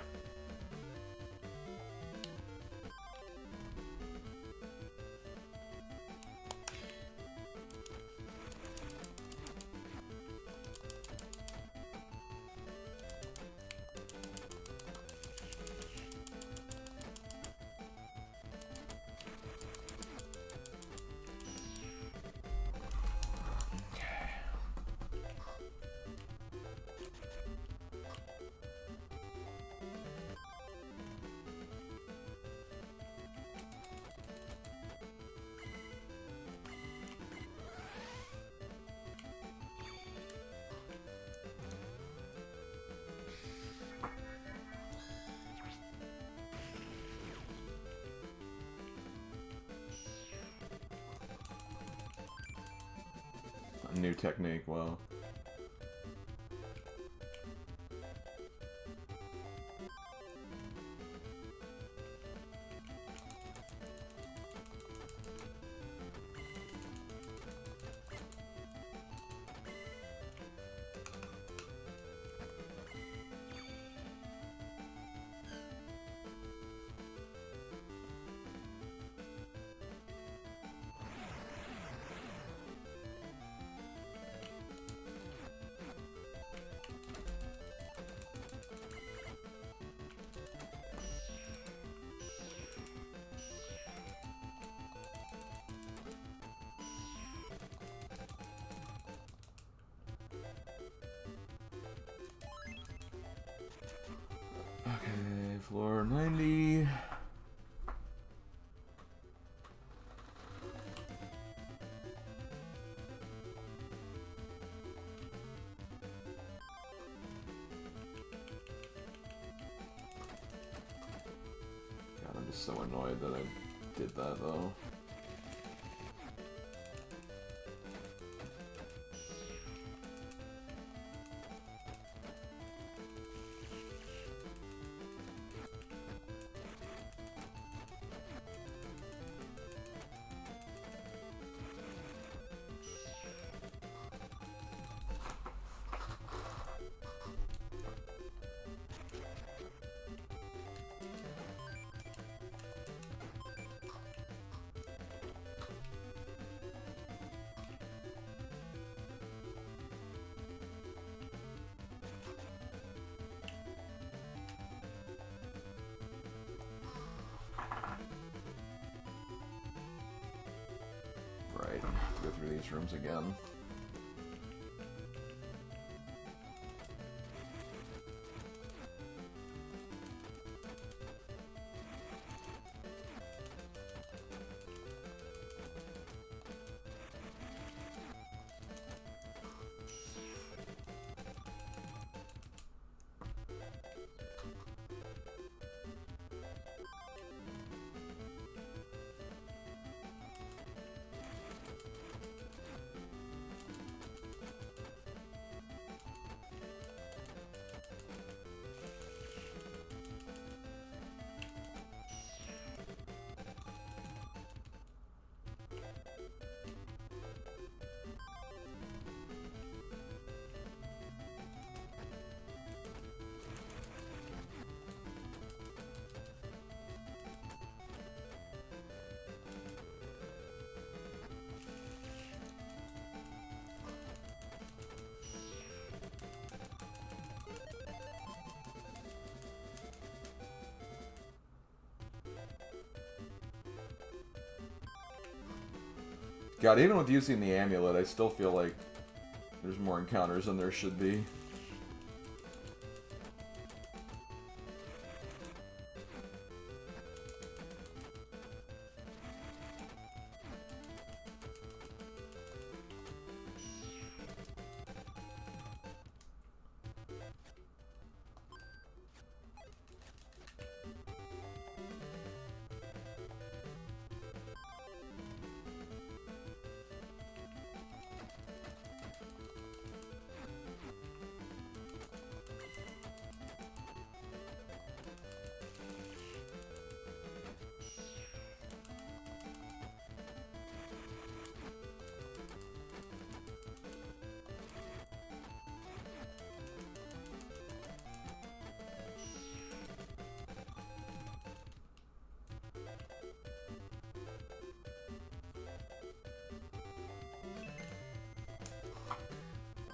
new technique, wow. Okay, floor 90. God, I'm just so annoyed that I did that though. Right, go through these rooms again. God, even with using the amulet, I still feel like there's more encounters than there should be.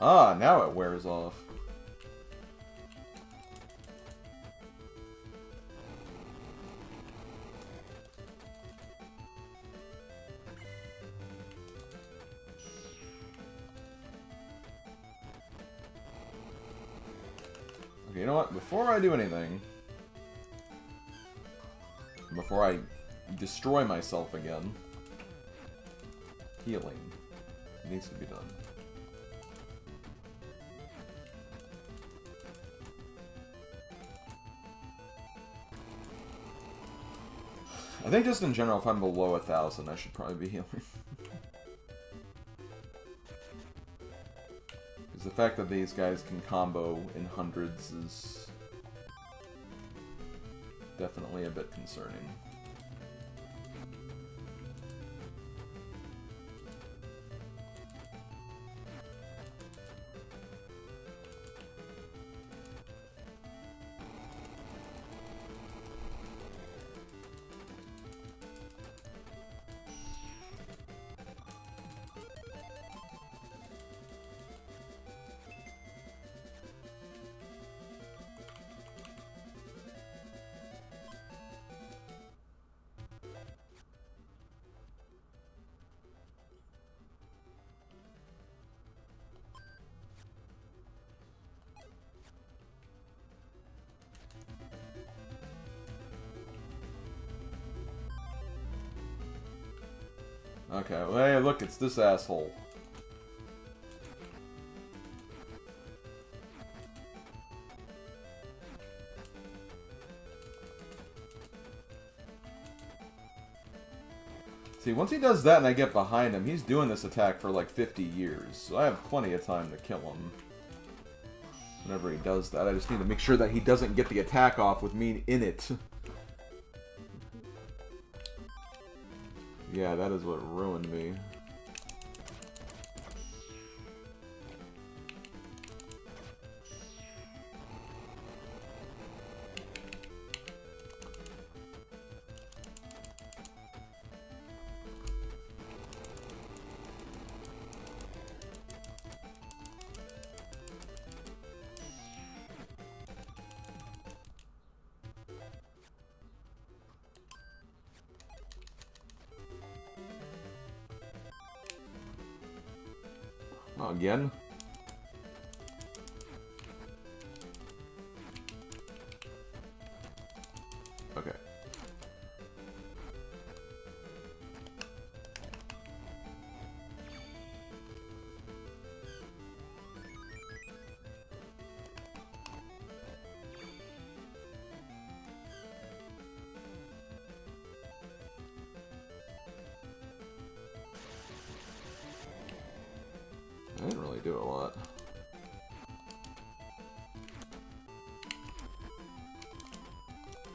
Ah, now it wears off. Okay, you know what? Before I do anything, before I destroy myself again, healing needs to be done. I think just in general, if I'm below 1,000, I should probably be healing. Because the fact that these guys can combo in hundreds is definitely a bit concerning. Okay, well, hey, look, it's this asshole. See, once he does that and I get behind him, he's doing this attack for like 50 years. So I have plenty of time to kill him. Whenever he does that, I just need to make sure that he doesn't get the attack off with me in it. Yeah, that is what ruined me. Again? Okay. I didn't really do a lot.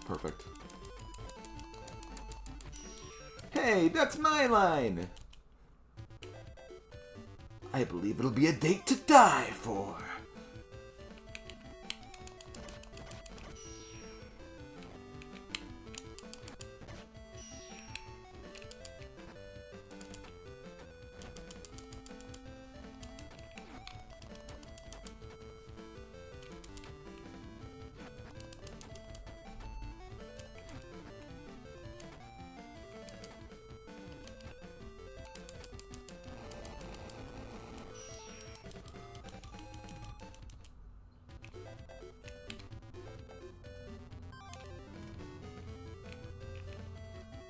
Perfect. Hey, that's my line! I believe it'll be a date to die for.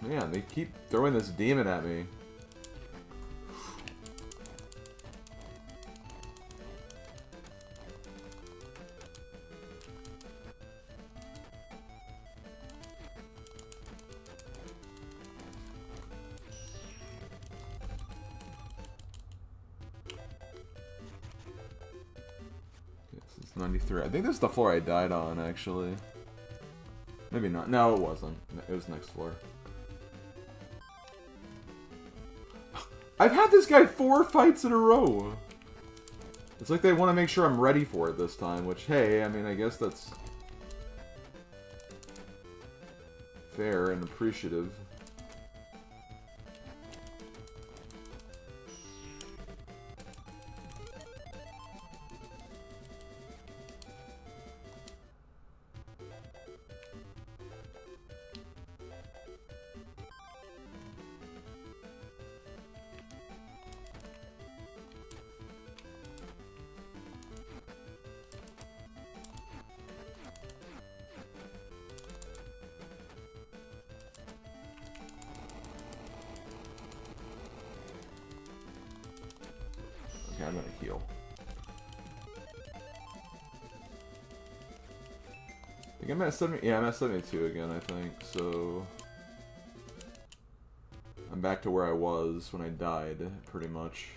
Man, they keep throwing this demon at me. This is 93. I think this is the floor I died on, actually. Maybe not. No, it wasn't. It was next floor. I've had this guy 4 fights in a row. It's like they want to make sure I'm ready for it this time, which, hey, I mean, I guess that's fair and appreciative. Okay, I'm gonna heal. I think I'm at 70. Yeah, I'm at 72 again, I think. So I'm back to where I was when I died, pretty much.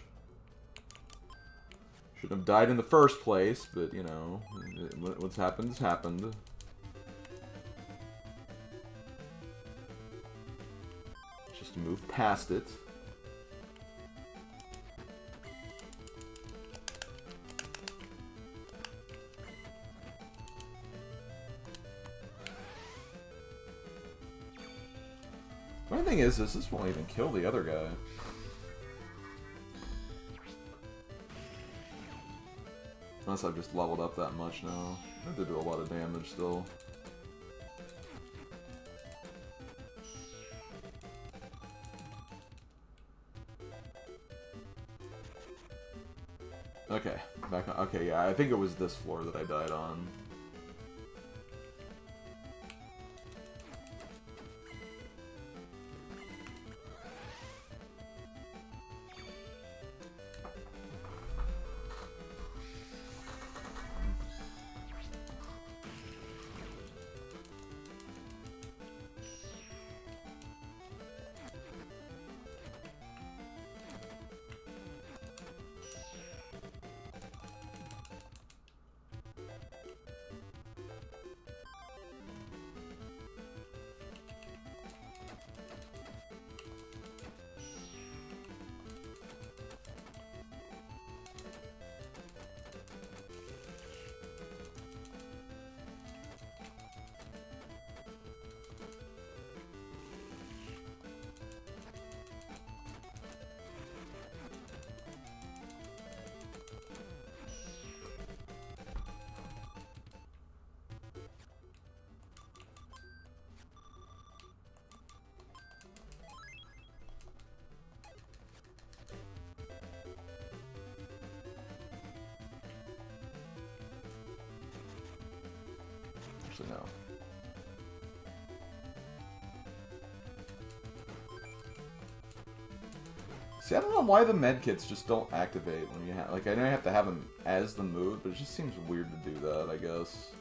Shouldn't have died in the first place, but, you know, what's happened has happened. Just move past it. The funny thing is, this won't even kill the other guy. Unless I've just leveled up that much now. I have to do a lot of damage still. Okay, back on. Okay, yeah, I think it was this floor that I died on. No. See, I don't know why the medkits just don't activate when you have... Like, I know you have to have them as the move, but it just seems weird to do that, I guess.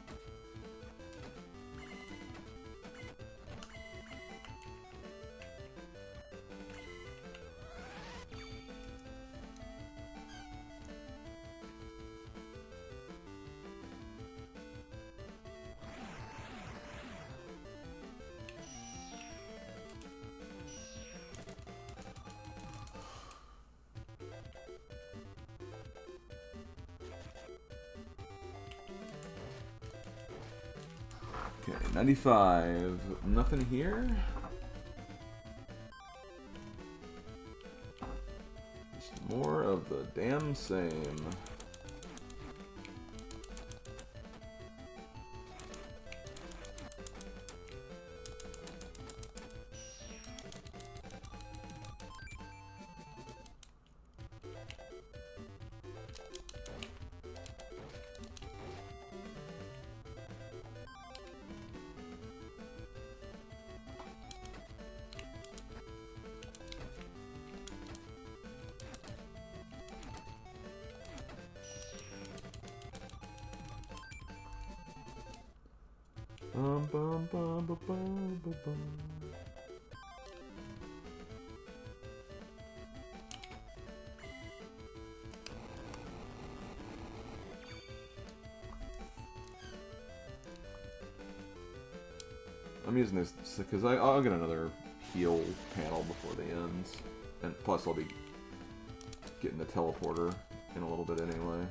Okay, 95. Nothing here? Just more of the damn same. I'm using this because I'll get another heal panel before the ends, and plus I'll be getting the teleporter in a little bit anyway.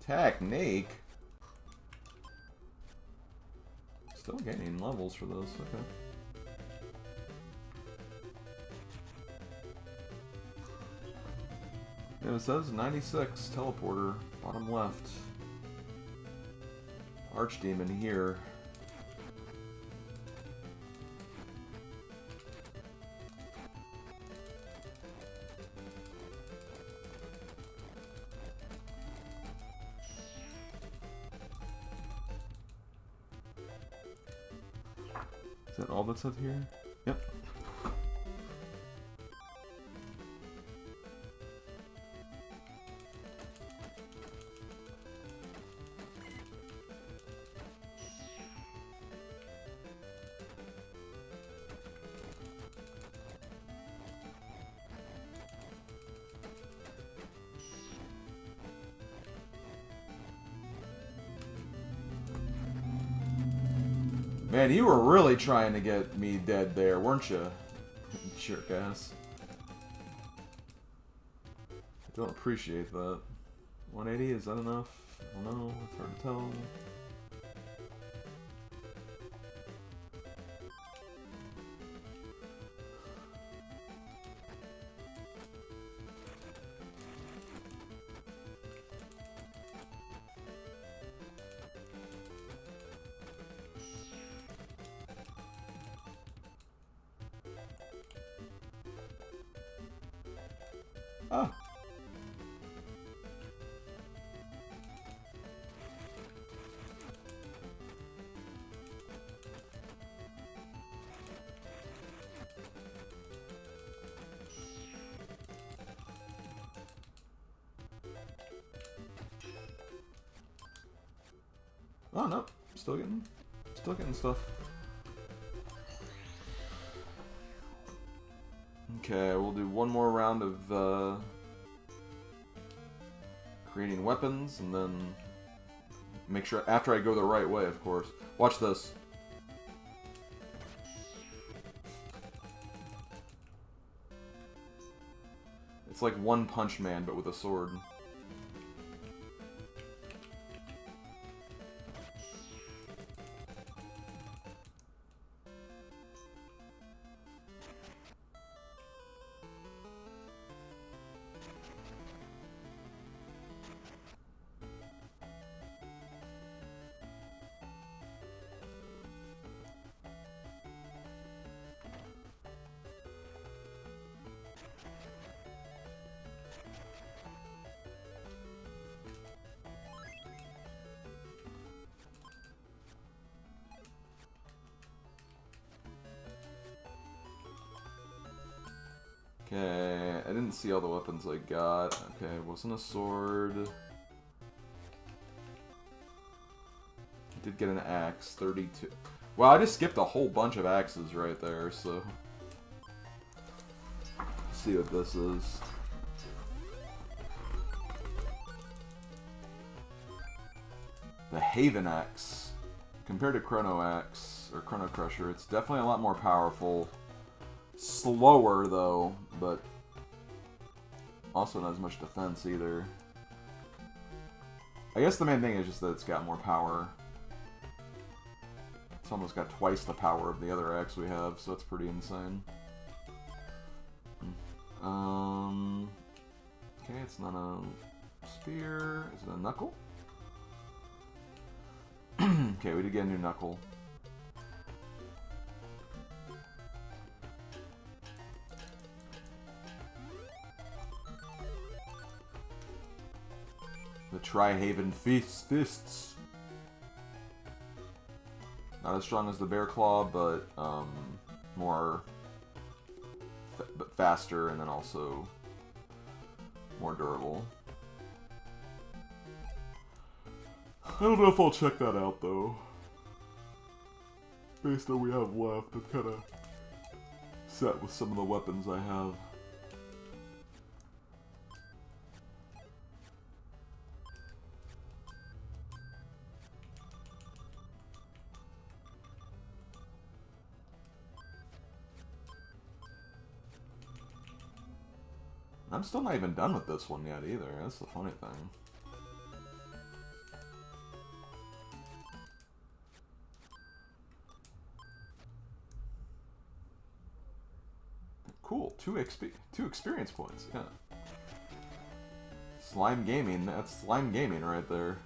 Technique? Still gaining levels for this, okay. And it says 96, teleporter, bottom left. Archdemon here. Is that all that's up here? Yep. Man, you were really trying to get me dead there, weren't you? Jerk ass. I don't appreciate that. 180, is that enough? I don't know, it's hard to tell. Oh. Oh no, still getting stuff. Okay, we'll do one more round of creating weapons, and then make sure after I go the right way, of course. Watch this. It's like One Punch Man, but with a sword. Okay, I didn't see all the weapons I got. Okay, it wasn't a sword. I did get an axe, 32. Wow, I just skipped a whole bunch of axes right there, so... Let's see what this is. The Haven Axe. Compared to Chrono Axe, or Chrono Crusher, it's definitely a lot more powerful. Slower, though, but also not as much defense either. I guess the main thing is just that it's got more power. It's almost got twice the power of the other axe we have, so that's pretty insane. Okay, it's not a spear. Is it a knuckle? Okay, we did get a new knuckle. The Tri-Haven Fists. Not as strong as the Bear Claw, but more, but faster, and then also more durable. I don't know if I'll check that out though. Based on what we have left, I'm kind of set with some of the weapons I have. I'm still not even done with this one yet either, that's the funny thing. Cool, two experience points, yeah. Slime Gaming, that's Slime Gaming right there.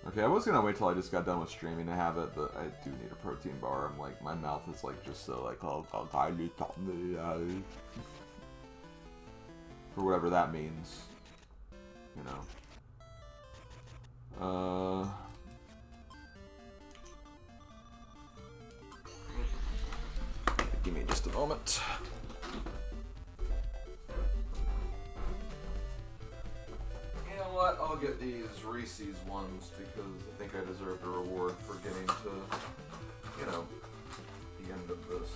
Okay, I was gonna wait till I just got done with streaming to have it, but I do need a protein bar. I'm like, my mouth is like just so like, for whatever that means, you know. Give me just a moment. You know what? I'll get these Reese's ones because I think I deserve a reward for getting to, you know, the end of this.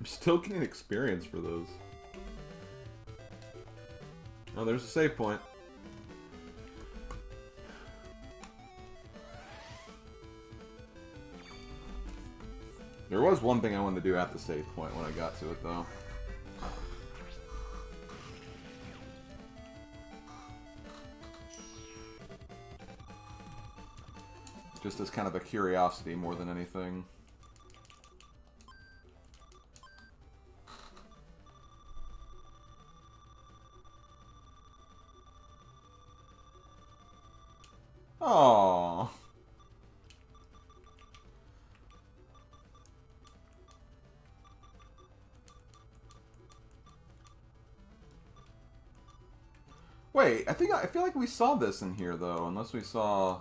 Still getting experience for those. Oh, there's a save point. There was one thing I wanted to do at the save point when I got to it, though. Just as kind of a curiosity more than anything. Aww. Wait, I feel like we saw this in here though, unless we saw.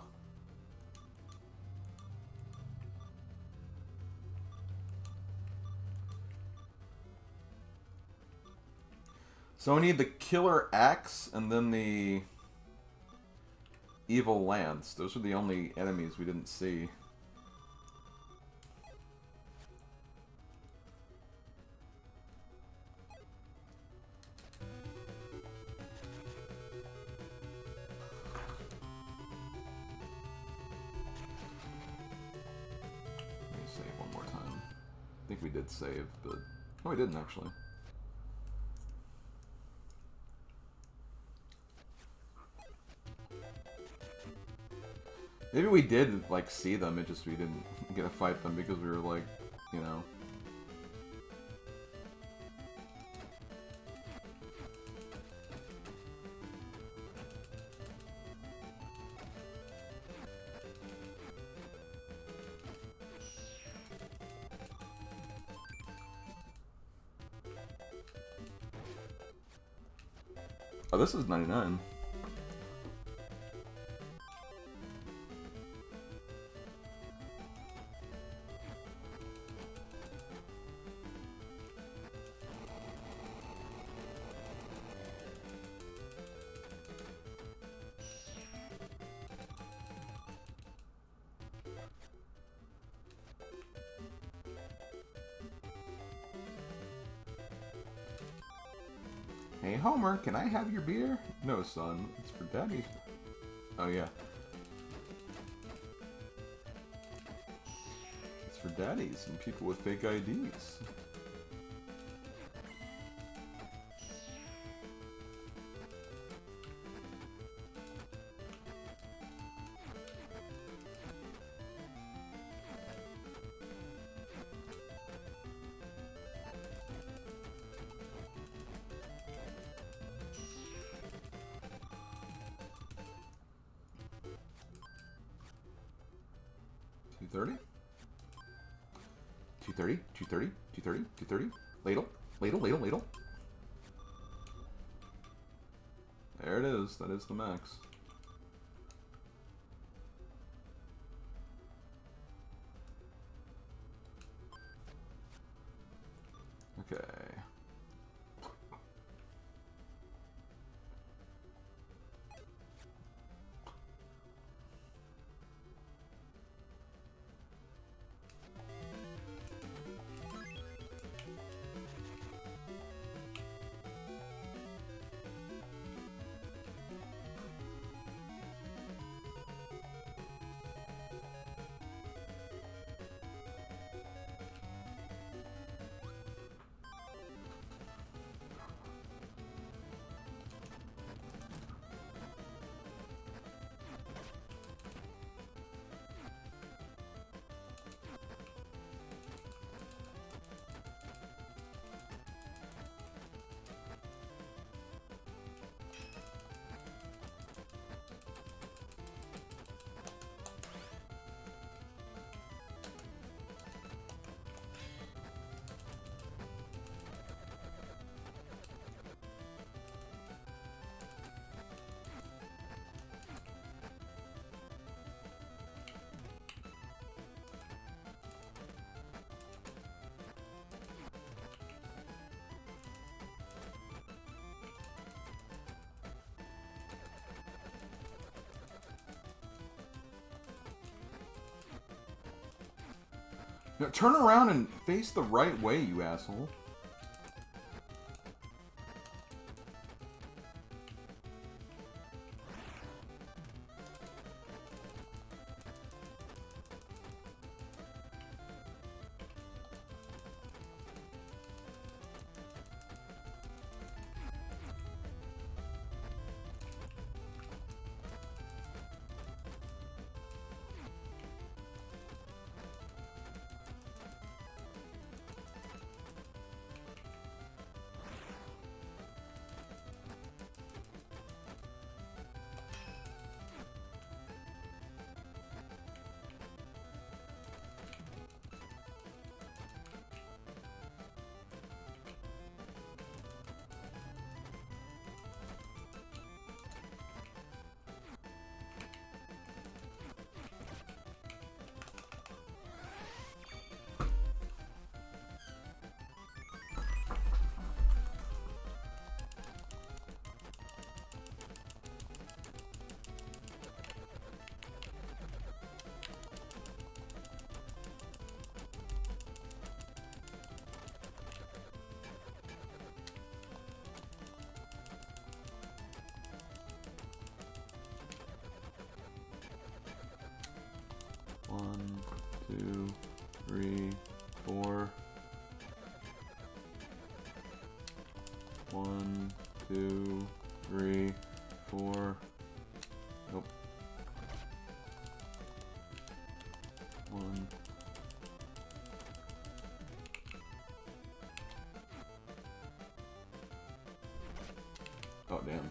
So we need the killer axe and then the evil lance. Those are the only enemies we didn't see. Let me save one more time. I think we did save, but no, we didn't actually. Maybe we did, like, see them, it just we didn't get to fight them because we were, like, you know. Oh, this is 99. Hey Homer, can I have your beer? No, son, it's for Daddy. Oh yeah. It's for daddies and people with fake IDs. $230? $230? $230? $230? $230? Ladle? Ladle, ladle, ladle. There it is. That is the max. Okay. No, turn around and face the right way, you asshole. One, two, three, four. 1, 2, 3, 4. Nope. 1. Oh, damn.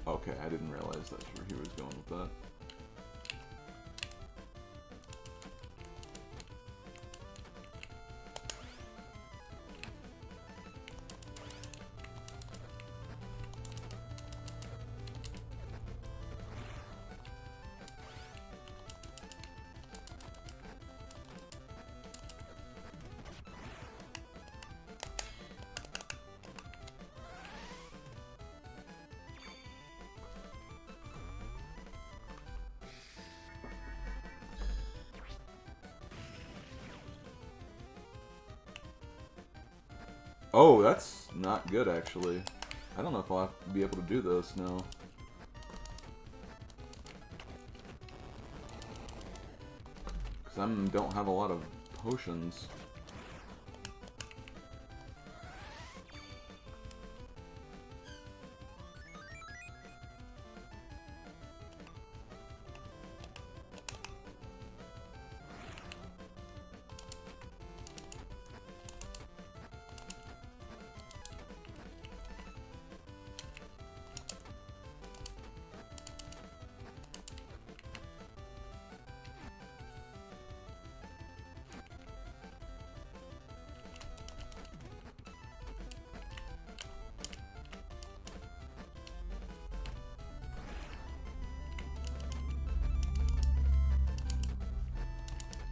Okay, I didn't realize that's where he was going with that. Oh, that's not good, actually. I don't know if I'll have to be able to do this now. Because I don't have a lot of potions.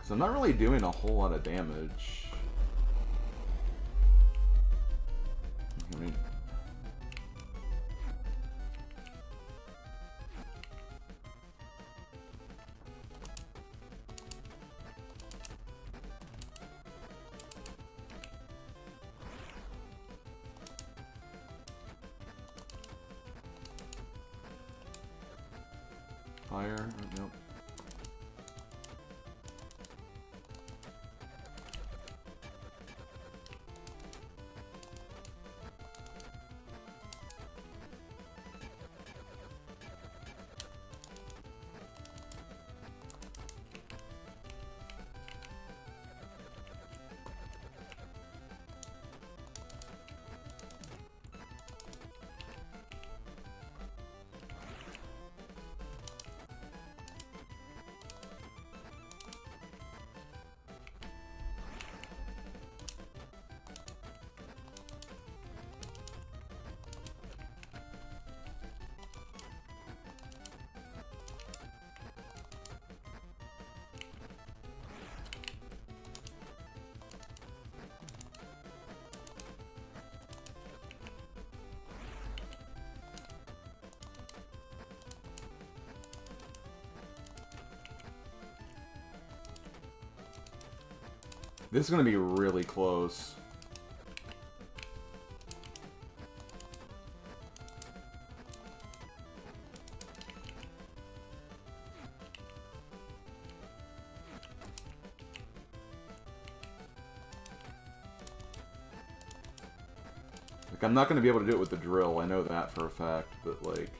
So I'm not really doing a whole lot of damage. I mean, fire? Nope. This is going to be really close. Like, I'm not going to be able to do it with the drill, I know that for a fact, but, like,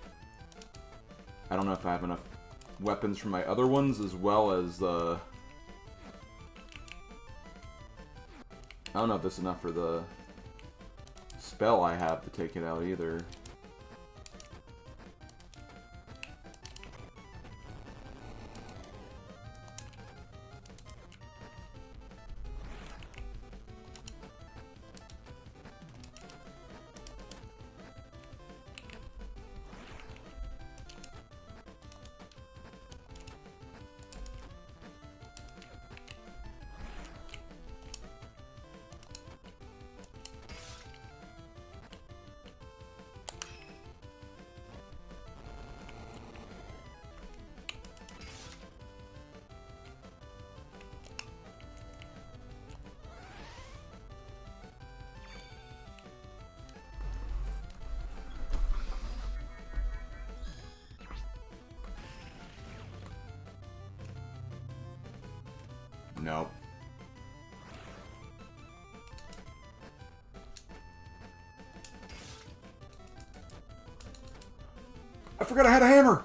I don't know if I have enough weapons from my other ones, as well as, I don't know if this is enough for the spell I have to take it out, either. Nope. I forgot I had a hammer!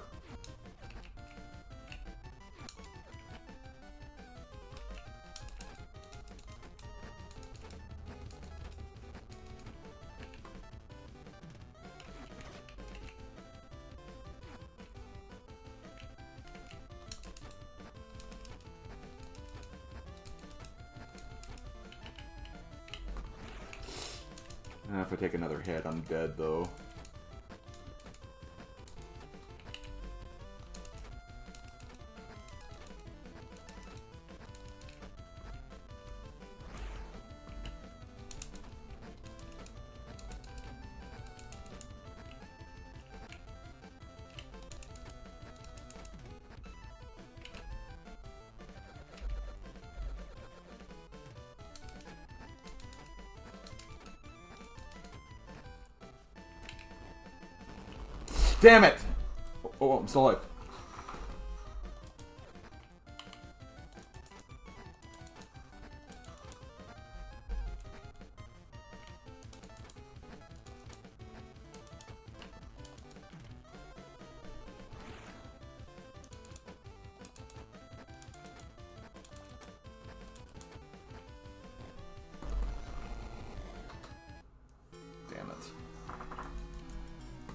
If I take another hit, I'm dead, though. Damn it! Oh, I'm still alive.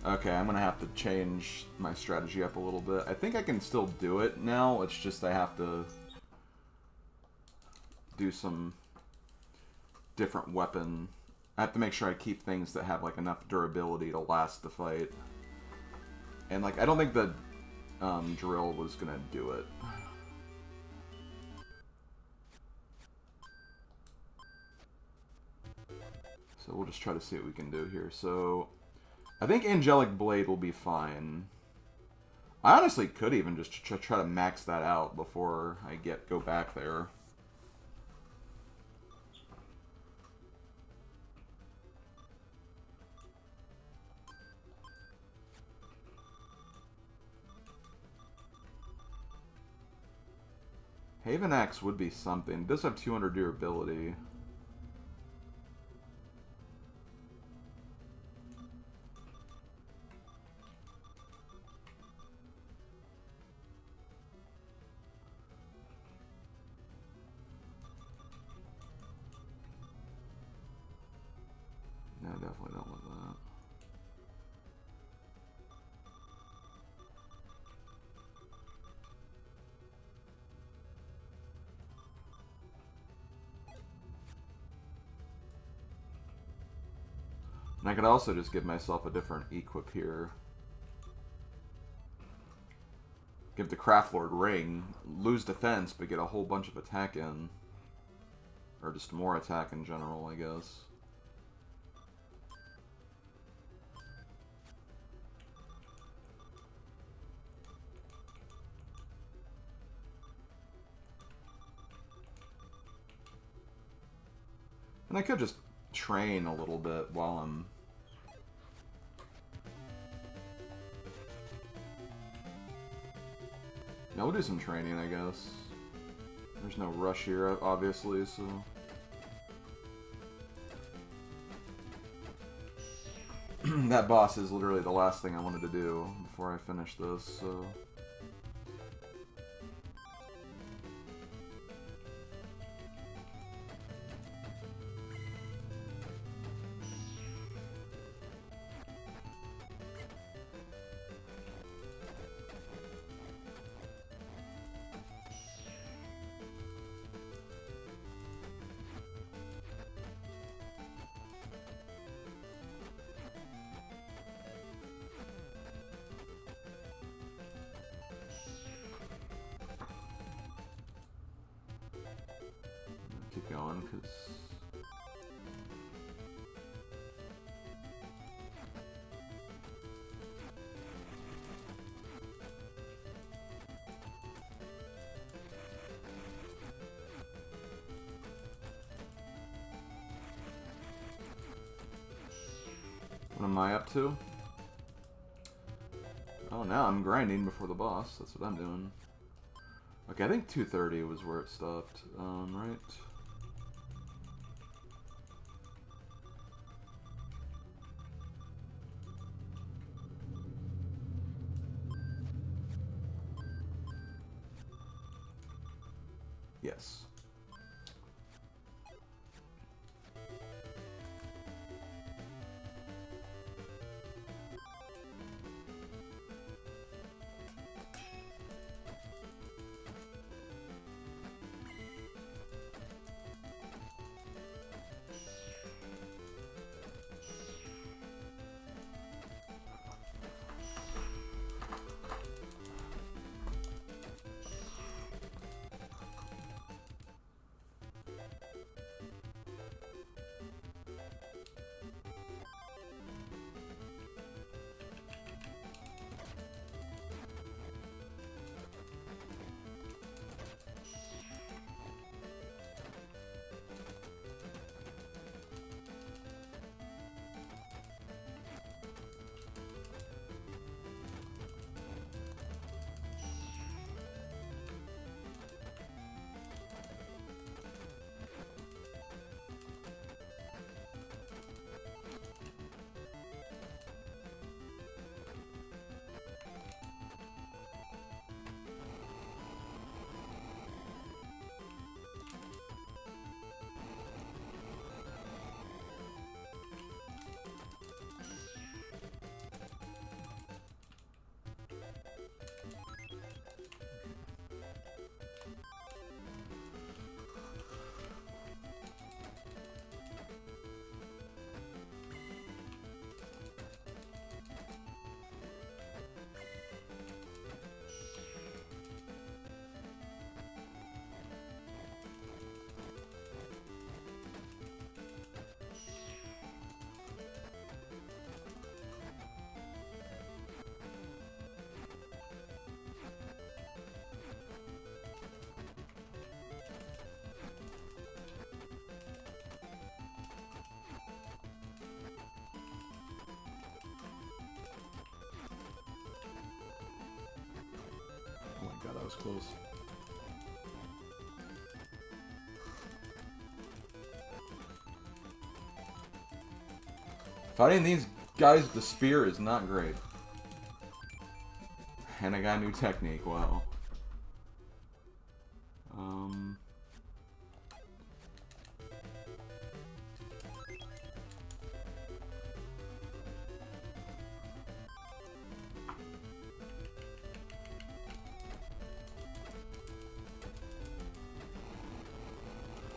Okay, I'm gonna have to change my strategy up a little bit. I think I can still do it now, it's just I have to do some different weapon. I have to make sure I keep things that have like enough durability to last the fight. And like, I don't think the drill was gonna do it. So we'll just try to see what we can do here. So I think Angelic Blade will be fine. I honestly could even just try to max that out before I go back there. Haven Axe would be something. It does have 200 durability. No, definitely don't want that. And I could also just give myself a different equip here. Give the Craftlord Ring, lose defense, but get a whole bunch of attack in. Or just more attack in general, I guess. And I could just train a little bit while I'm... Yeah, we'll do some training, I guess. There's no rush here, obviously, so... That boss is literally the last thing I wanted to do before I finish this, so... Keep going, because... What am I up to? Oh, now I'm grinding before the boss. That's what I'm doing. Okay, I think 230 was where it stopped. Right? Yes. God, that was close. Fighting these guys with the spear is not great. And I got a new technique, wow.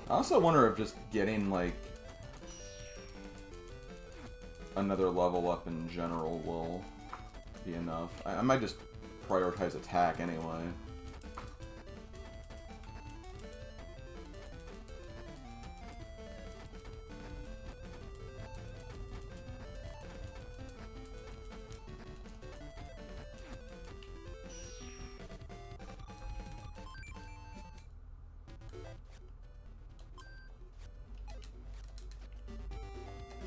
I also wonder if just getting, like, another level up in general will be enough. I might just prioritize attack anyway.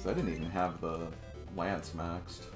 Because I didn't even have the lance maxed.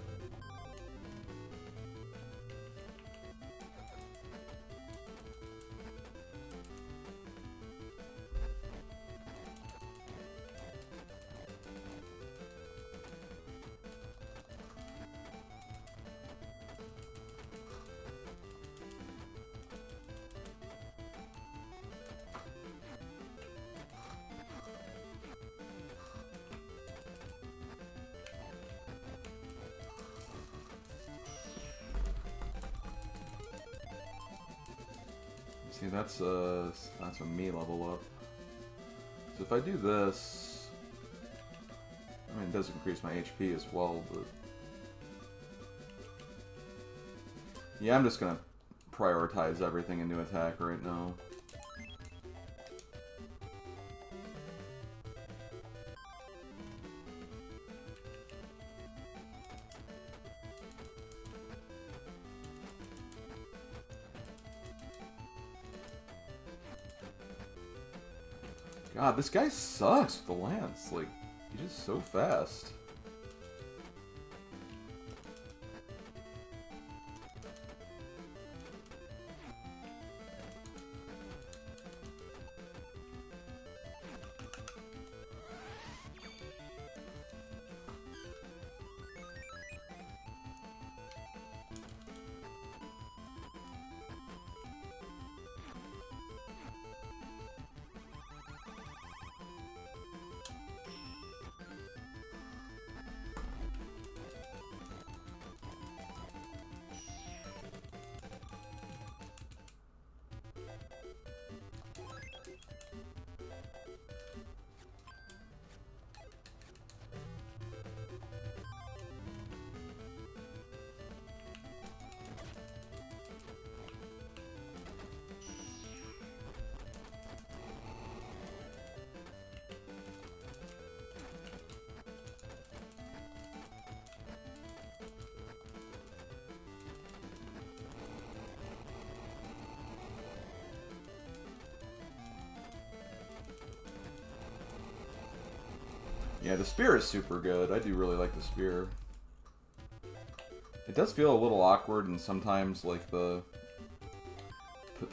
See, that's a me level up. So if I do this, I mean, it does increase my HP as well, but yeah, I'm just gonna prioritize everything into attack right now. God, this guy sucks with the lance. Like, he's just so fast. Yeah, the spear is super good. I do really like the spear. It does feel a little awkward, and sometimes, like, the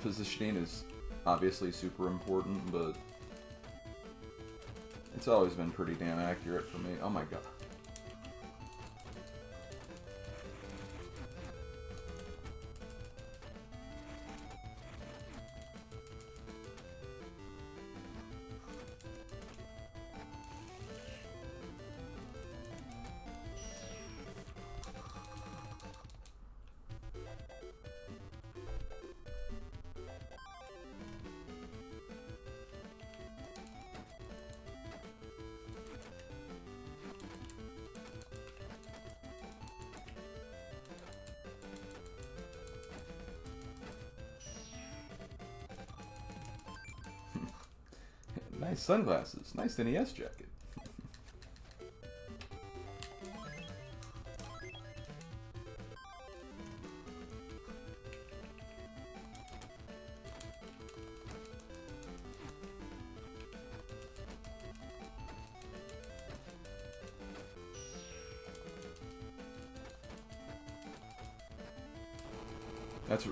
positioning is obviously super important, but it's always been pretty damn accurate for me. Oh my god. Nice sunglasses. Nice NES jacket.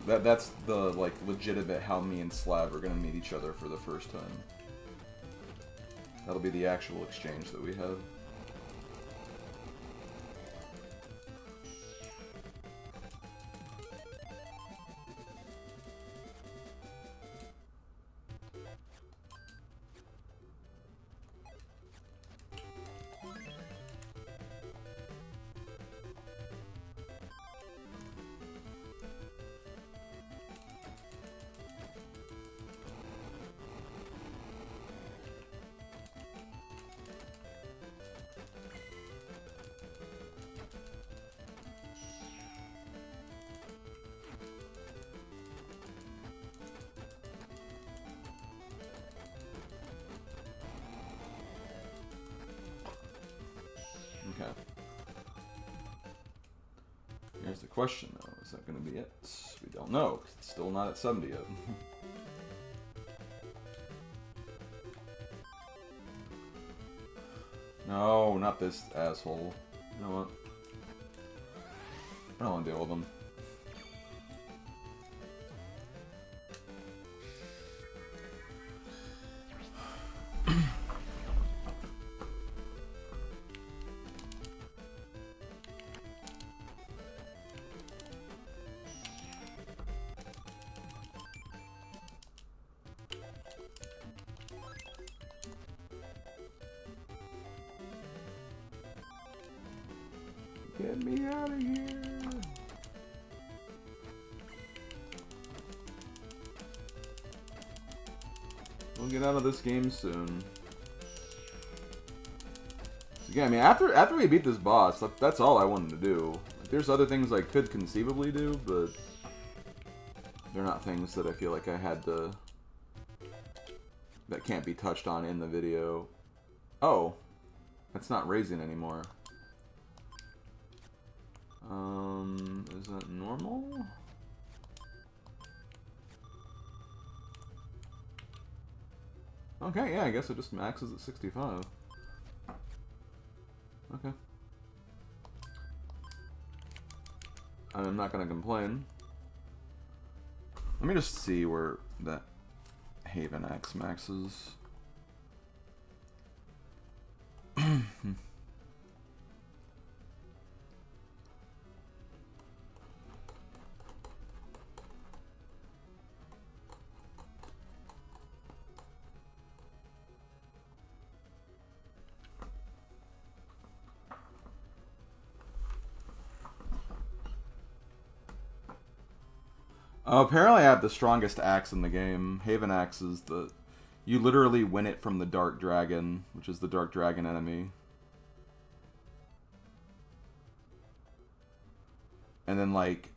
That's the, like, legitimate how me and Slav are gonna meet each other for the first time. That'll be the actual exchange that we have. Okay. Here's the question, though. Is that going to be it? We don't know, 'cause it's still not at 70 yet. No, not this asshole. You know what? I don't want to deal with him. Get me out of here! We'll get out of this game soon. Yeah, I mean, after we beat this boss, that's all I wanted to do. Like, there's other things I could conceivably do, but they're not things that I feel like I had to... that can't be touched on in the video. Oh, that's not raising anymore. Is that normal? Okay, yeah, I guess it just maxes at 65. Okay. I'm not gonna complain. Let me just see where that Haven Axe maxes. Apparently I have the strongest axe in the game. Haven Axe is the... You literally win it from the Dark Dragon, which is the Dark Dragon enemy. And then, like,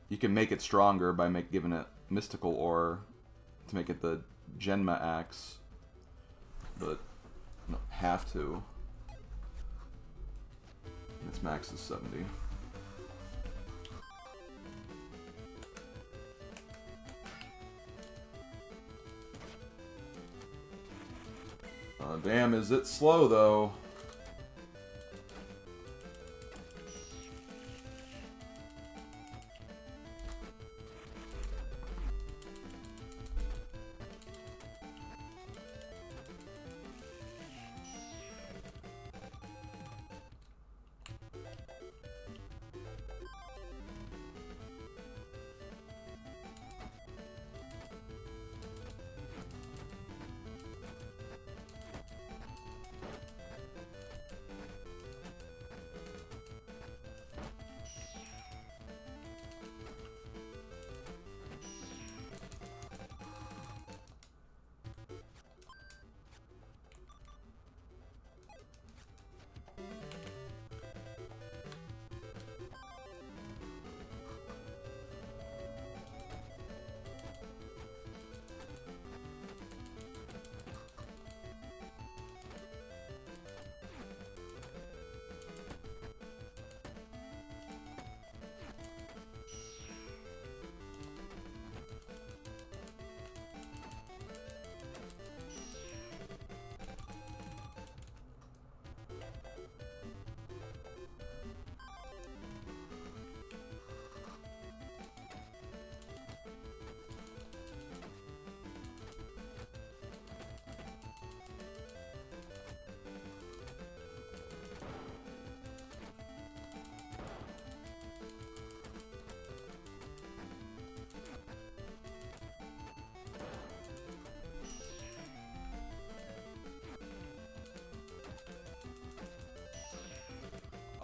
you can make it stronger by giving it Mystical Ore to make it the Genma Axe. But, you don't have to. And its max is 70. Damn, is it slow, though?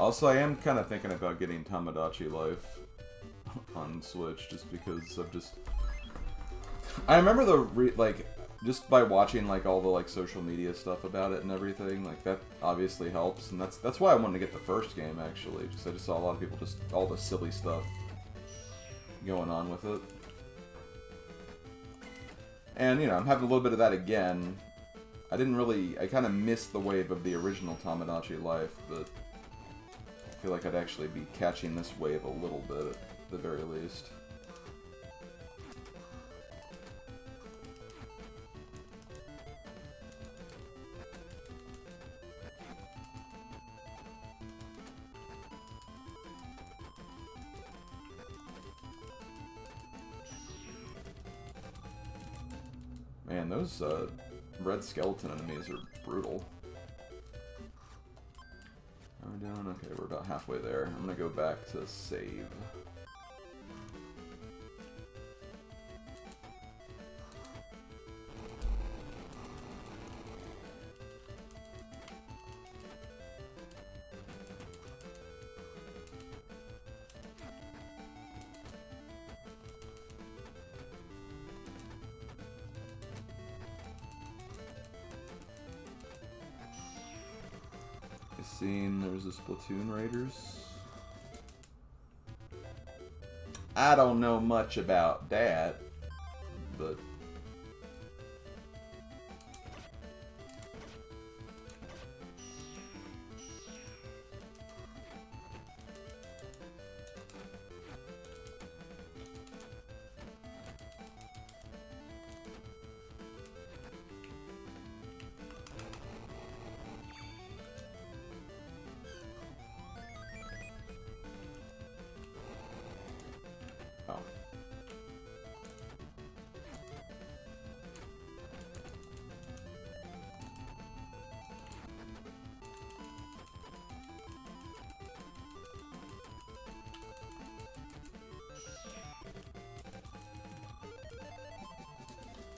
Also, I am kind of thinking about getting Tamagotchi Life on Switch, just because of just... I remember just by watching, like, all the, like, social media stuff about it and everything, like, that obviously helps, and that's why I wanted to get the first game, actually. I just saw a lot of people just, all the silly stuff going on with it. And, you know, I'm having a little bit of that again. I kind of missed the wave of the original Tamagotchi Life, but I feel like I'd actually be catching this wave a little bit, at the very least. Man, those red skeleton enemies are brutal. How are we doing? Okay, we're about halfway there. I'm gonna go back to save. Seen there's a Splatoon Raiders. I don't know much about that, but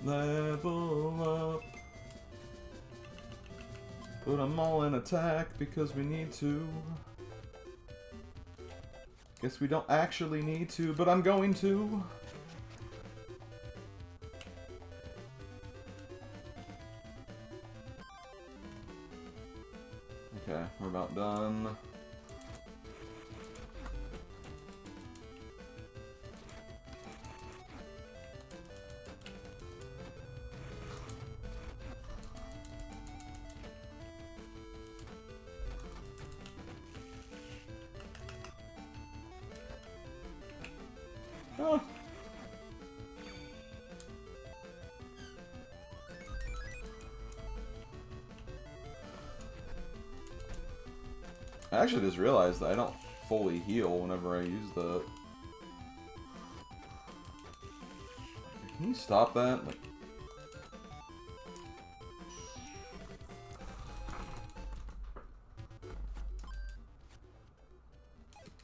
level up. Put them all in attack because we need to. Guess we don't actually need to, but I'm going to. Okay, we're about done. Oh. I actually just realized that I don't fully heal whenever I use the... Can you stop that? Like...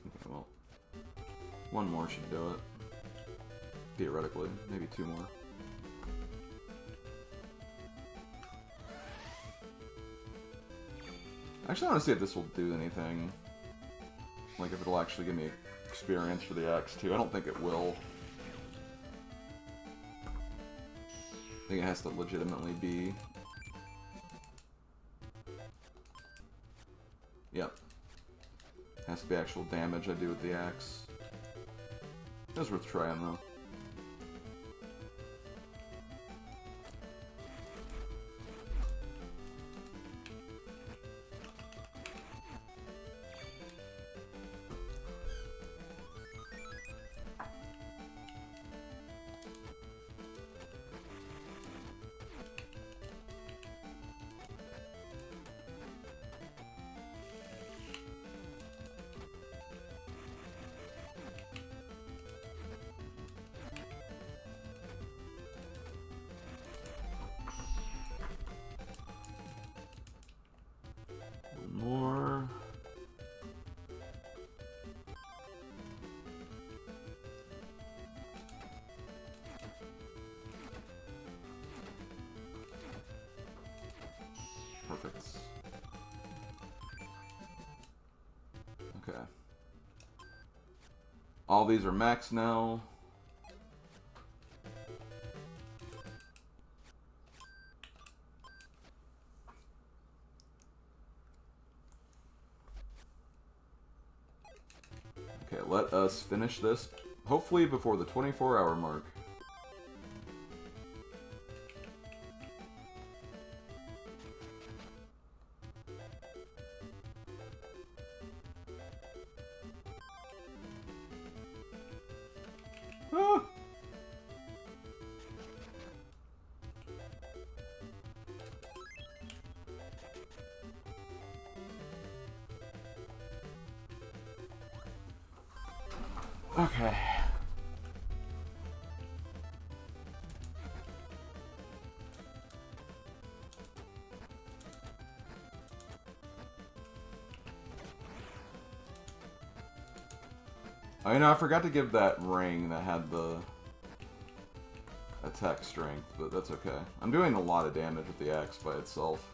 Okay, well... One more should do it. Theoretically. Maybe two more. Actually, I want to see if this will do anything. Like, if it'll actually give me experience for the axe, too. I don't think it will. I think it has to legitimately be... Yep. Has to be actual damage I do with the axe. It's worth trying, though. More. Perfect. Okay. All these are max now. Okay, let us finish this, hopefully before the 24-hour mark. Ah! Okay. Oh, you know, I forgot to give that ring that had the attack strength, but that's okay. I'm doing a lot of damage with the axe by itself.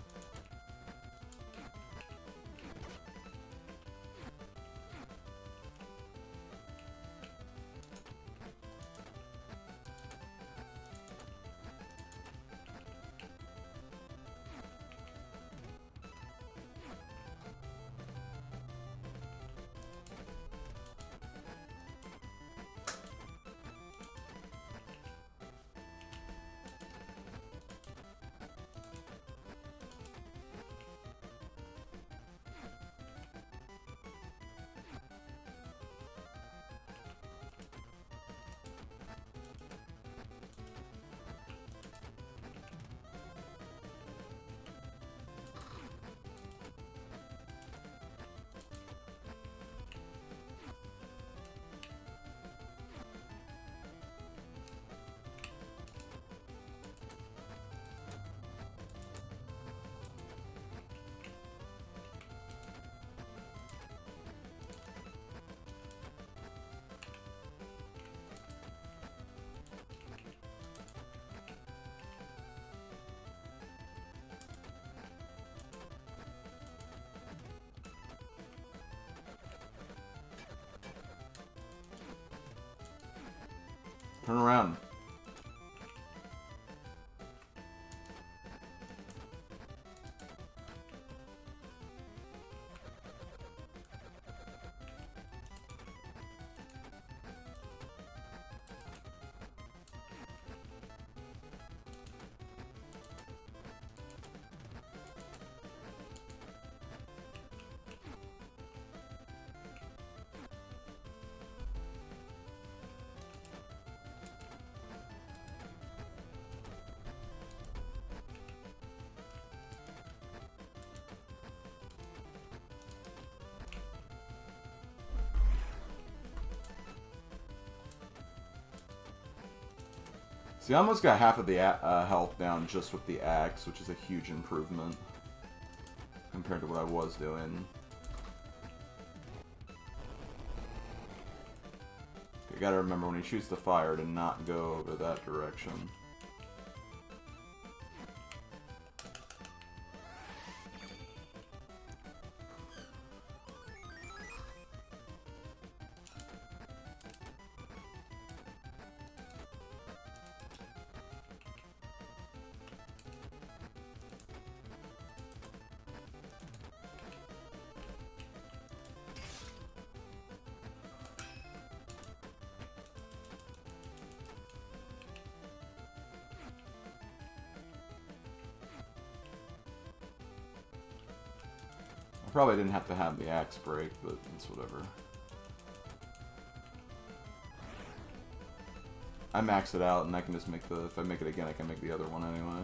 Turn around. See, I almost got half of the health down just with the axe, which is a huge improvement compared to what I was doing. You gotta remember when he shoots the fire to not go over that direction. Probably didn't have to have the axe break, but it's whatever. I maxed it out, and I can just make the... If I make it again, I can make the other one anyway.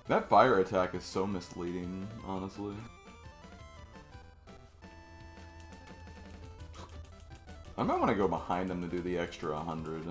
That fire attack is so misleading, honestly. I might want to go behind him to do the extra 100.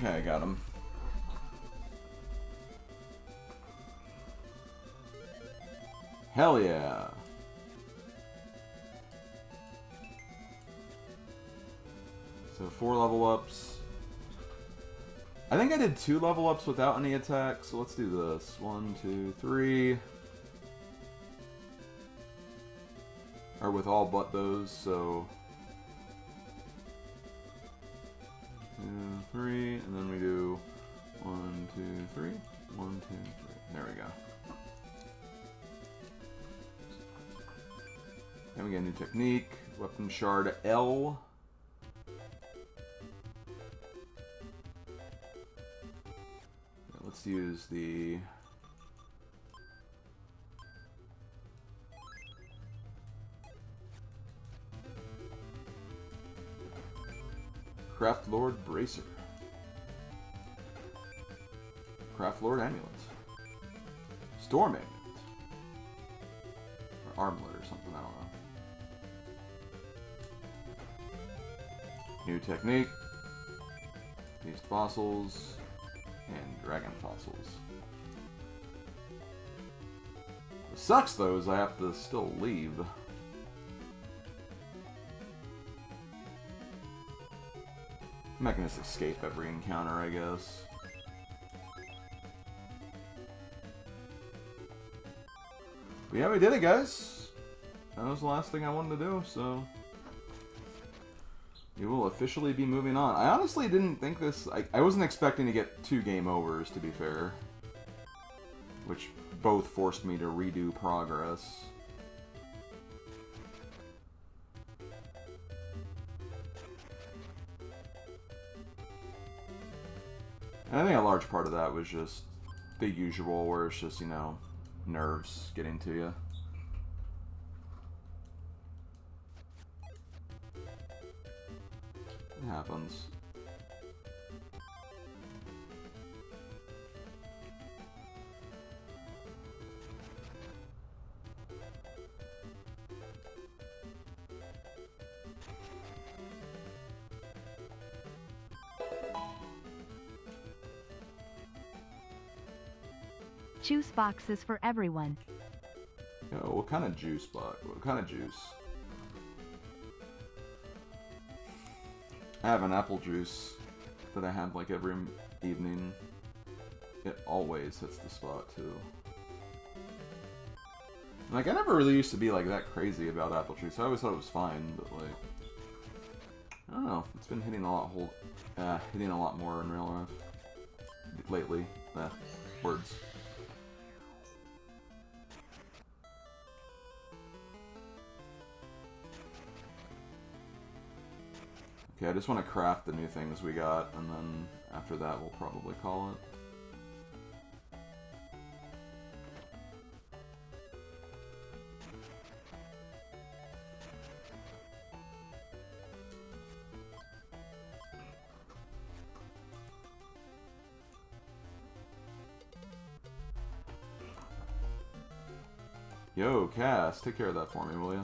Okay, got him. Hell yeah. So 4 level ups. I think I did 2 level ups without any attacks, so let's do this. 1, 2, 3. Or with all but those, so 2, 3, and then we do 1, 2, 3, 1, 2, 3. There we go. And we get a new technique. Weapon shard L. Let's use the Craft Lord Bracer. Craft Lord Amulet. Storm Amulet. Or Armlet or something, I don't know. New technique. Beast fossils. And dragon fossils. What sucks though is I have to still leave. I'm not gonna just escape every encounter, I guess. But yeah, we did it, guys. That was the last thing I wanted to do, so we will officially be moving on. I honestly didn't think this... I wasn't expecting to get 2 game overs, to be fair. Which both forced me to redo progress. And I think a large part of that was just the usual, where it's just, you know, nerves getting to you. It happens. Juice boxes for everyone. Yo, what kind of juice box? What kind of juice? I have an apple juice that I have like every evening. It always hits the spot too. Like, I never really used to be like that crazy about apple juice. I always thought it was fine, but like, I don't know. It's been hitting a lot more in real life lately. Words. Okay, I just want to craft the new things we got, and then after that we'll probably call it. Yo, Cass, take care of that for me, will ya?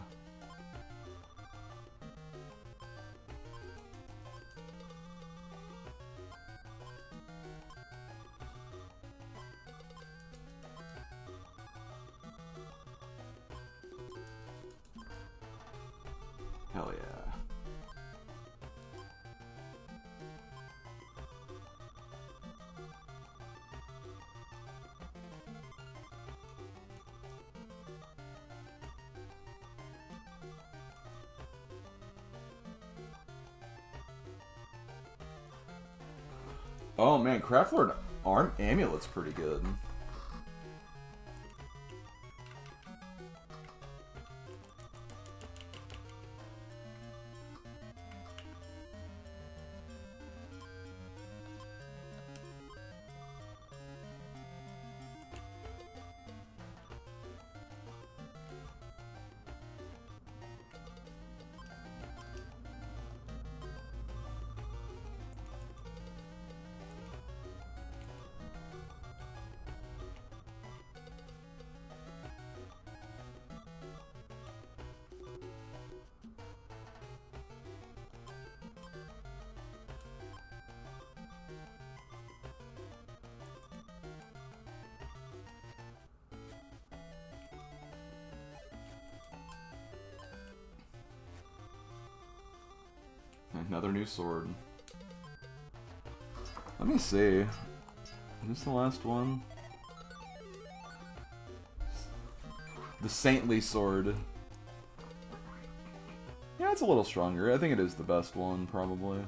Hell yeah. Oh man, Craft Lord Arm Amulet's pretty good. Another new sword. Let me see. Is this the last one? The Saintly Sword. Yeah, it's a little stronger. I think it is the best one, probably.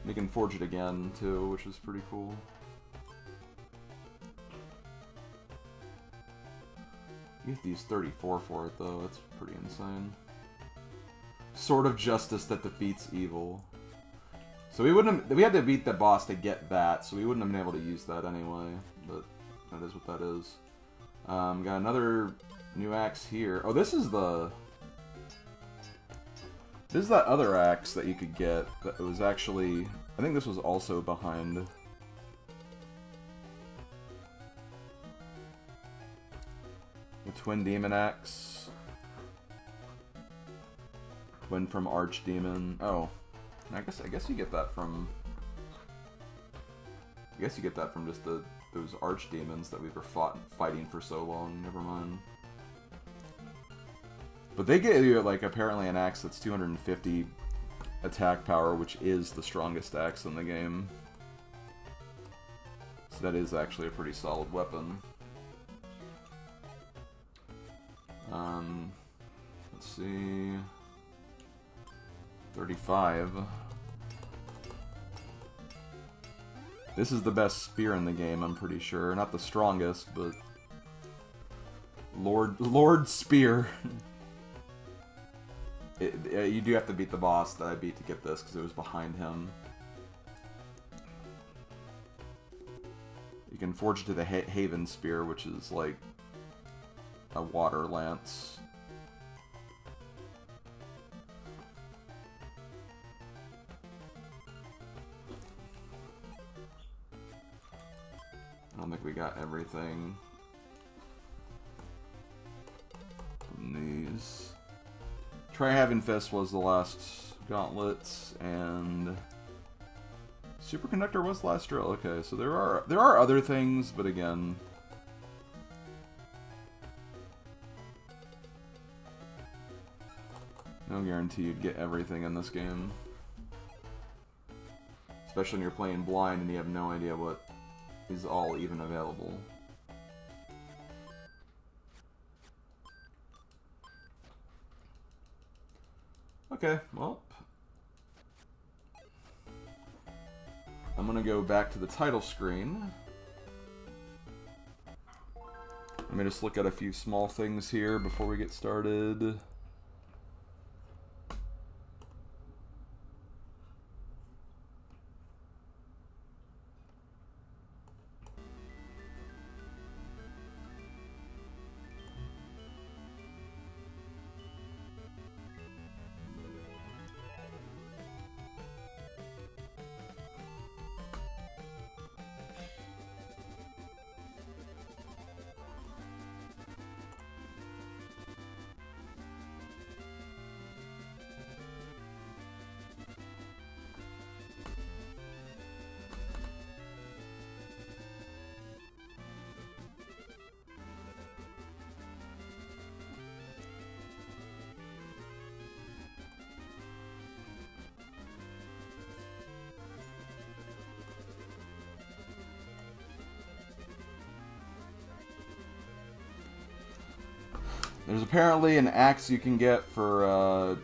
You can forge it again, too, which is pretty cool. You have to use 34 for it, though. That's pretty insane. Sword of Justice that defeats evil. So we had to beat the boss to get that, so we wouldn't have been able to use that anyway. But that is what that is. Got another new axe here. Oh, this is that other axe that you could get. That was actually, I think this was also behind. The Twin Demon Axe. Win from Archdemon. Oh, I guess you get that from. I guess you get that from just those Archdemons that we were fighting for so long. Never mind. But they get you like apparently an axe that's 250 attack power, which is the strongest axe in the game. So that is actually a pretty solid weapon. Let's see. 35. This is the best spear in the game, I'm pretty sure. Not the strongest, but Lord Spear. You do have to beat the boss that I beat to get this because it was behind him. You can forge it to the Haven Spear, which is like a water lance. I don't think we got everything from these. Tri-Haven Fist was the last gauntlets, and Superconductor was the last drill. Okay, so there are other things, but again, no guarantee you'd get everything in this game. Especially when you're playing blind and you have no idea what is all even available. Okay, well, I'm gonna go back to the title screen. Let me just look at a few small things here before we get started. There's apparently an axe you can get for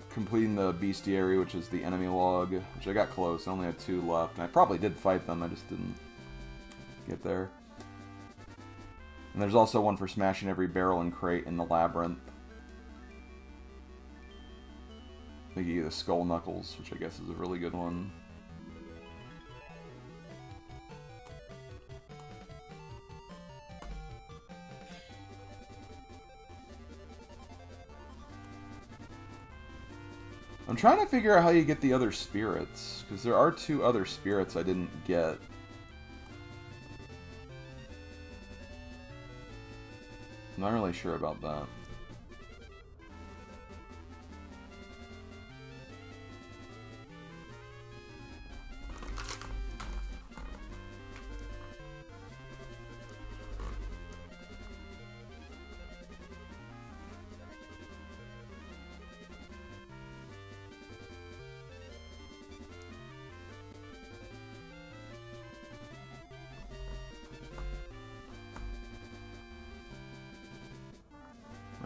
completing the bestiary, which is the enemy log, which I got close. I only had 2 left. And I probably did fight them, I just didn't get there. And there's also one for smashing every barrel and crate in the labyrinth. They give you the skull knuckles, which I guess is a really good one. I'm trying to figure out how you get the other spirits, because there are 2 other spirits I didn't get. I'm not really sure about that.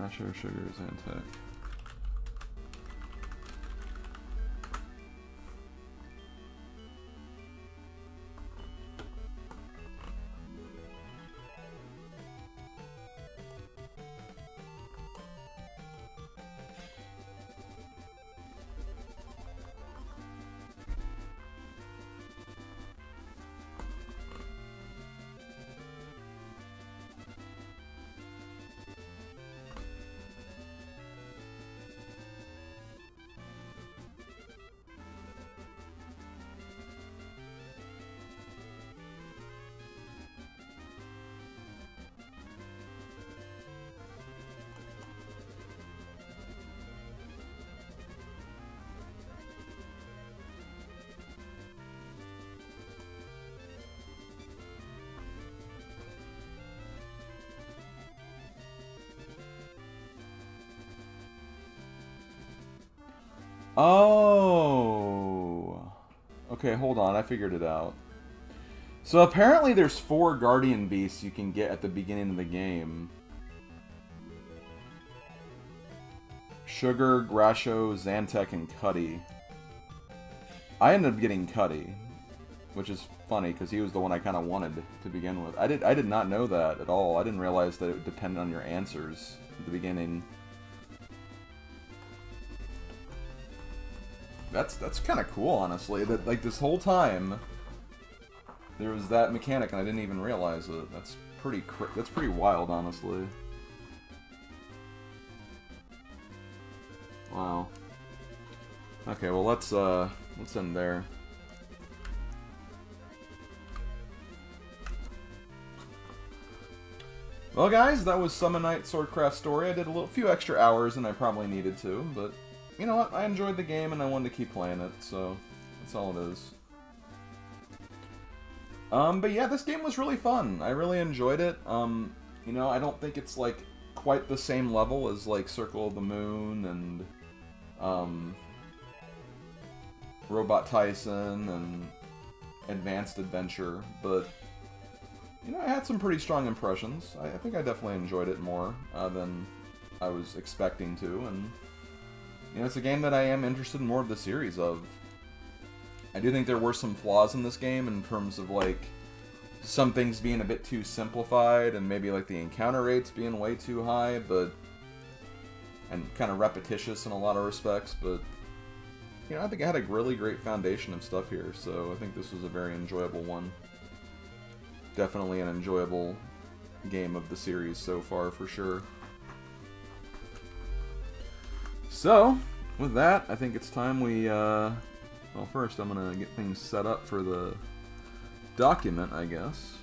Rasho, Sugar, Zantac. Oh. Okay, hold on. I figured it out. So apparently there's 4 Guardian Beasts you can get at the beginning of the game. Sugar, Grasho, Zantac, and Cuddy. I ended up getting Cuddy, which is funny because he was the one I kind of wanted to begin with. I did not know that at all. I didn't realize that it depended on your answers at the beginning. That's kind of cool, honestly. That like this whole time there was that mechanic and I didn't even realize it. That's pretty wild, honestly. Wow. Okay, well let's end there. Well, guys, that was Summon Night Swordcraft Story. I did a few extra hours than I probably needed to, but you know what? I enjoyed the game and I wanted to keep playing it, so that's all it is. But yeah, this game was really fun. I really enjoyed it. You know, I don't think it's like quite the same level as like Circle of the Moon and Robot Tyson and Advanced Adventure, but you know, I had some pretty strong impressions. I think I definitely enjoyed it more than I was expecting to, and you know, it's a game that I am interested in more of the series of. I do think there were some flaws in this game in terms of, like, some things being a bit too simplified and maybe, like, the encounter rates being way too high, but and kind of repetitious in a lot of respects, but you know, I think I had a really great foundation of stuff here, so I think this was a very enjoyable one. Definitely an enjoyable game of the series so far, for sure. So, with that, I think it's time we, well, first I'm going to get things set up for the document, I guess.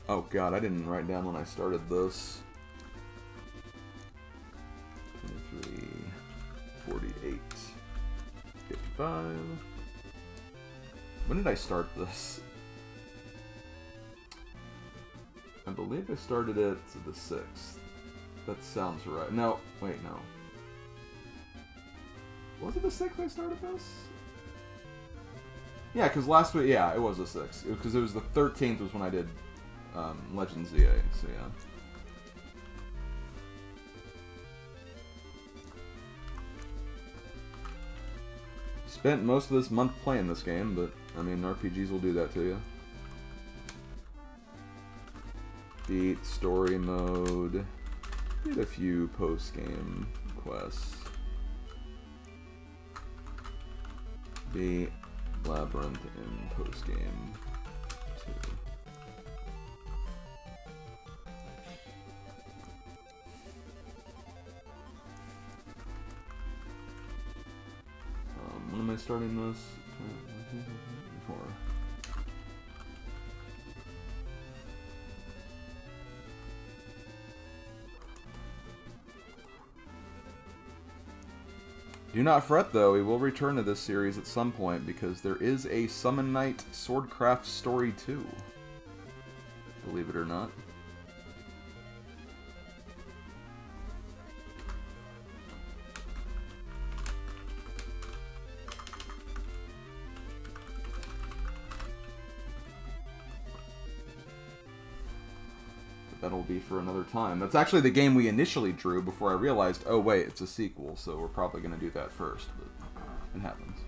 Oh god, I didn't write down when I started this. 23, 48, 55. When did I start this? I believe I started it the 6th. That sounds right. No, wait, no. Was it the 6th I started this? Yeah, because last week, yeah, it was the 6th. Because it was the 13th was when I did Legends ZA, so yeah. Spent most of this month playing this game, but I mean, RPGs will do that to you. Beat story mode. Did a few post-game quests. Beat Labyrinth in post-game 2. When am I starting this? 4. Do not fret, though. We will return to this series at some point because there is a Summon Night Swordcraft Story 2. believe it or not. That'll be for another time. That's actually the game we initially drew before I realized, oh wait, it's a sequel, so we're probably going to do that first, but it happens.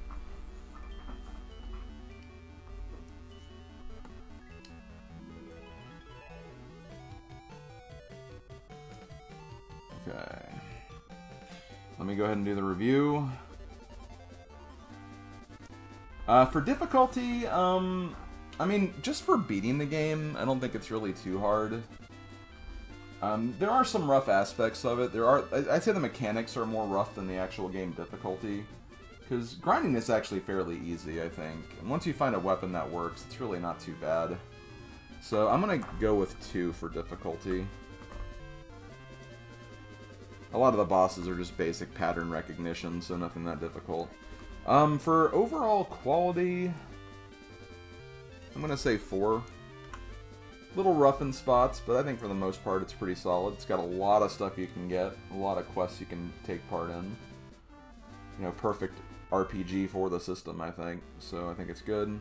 Okay. Let me go ahead and do the review. For difficulty, I mean, just for beating the game, I don't think it's really too hard. There are some rough aspects of it. I'd say the mechanics are more rough than the actual game difficulty. Because grinding is actually fairly easy, I think. And once you find a weapon that works, it's really not too bad. So I'm going to go with 2 for difficulty. A lot of the bosses are just basic pattern recognition, so nothing that difficult. For overall quality, I'm going to say 4. Little rough in spots, but I think for the most part it's pretty solid. It's got a lot of stuff you can get, a lot of quests you can take part in. You know, perfect RPG for the system, I think. So I think it's good.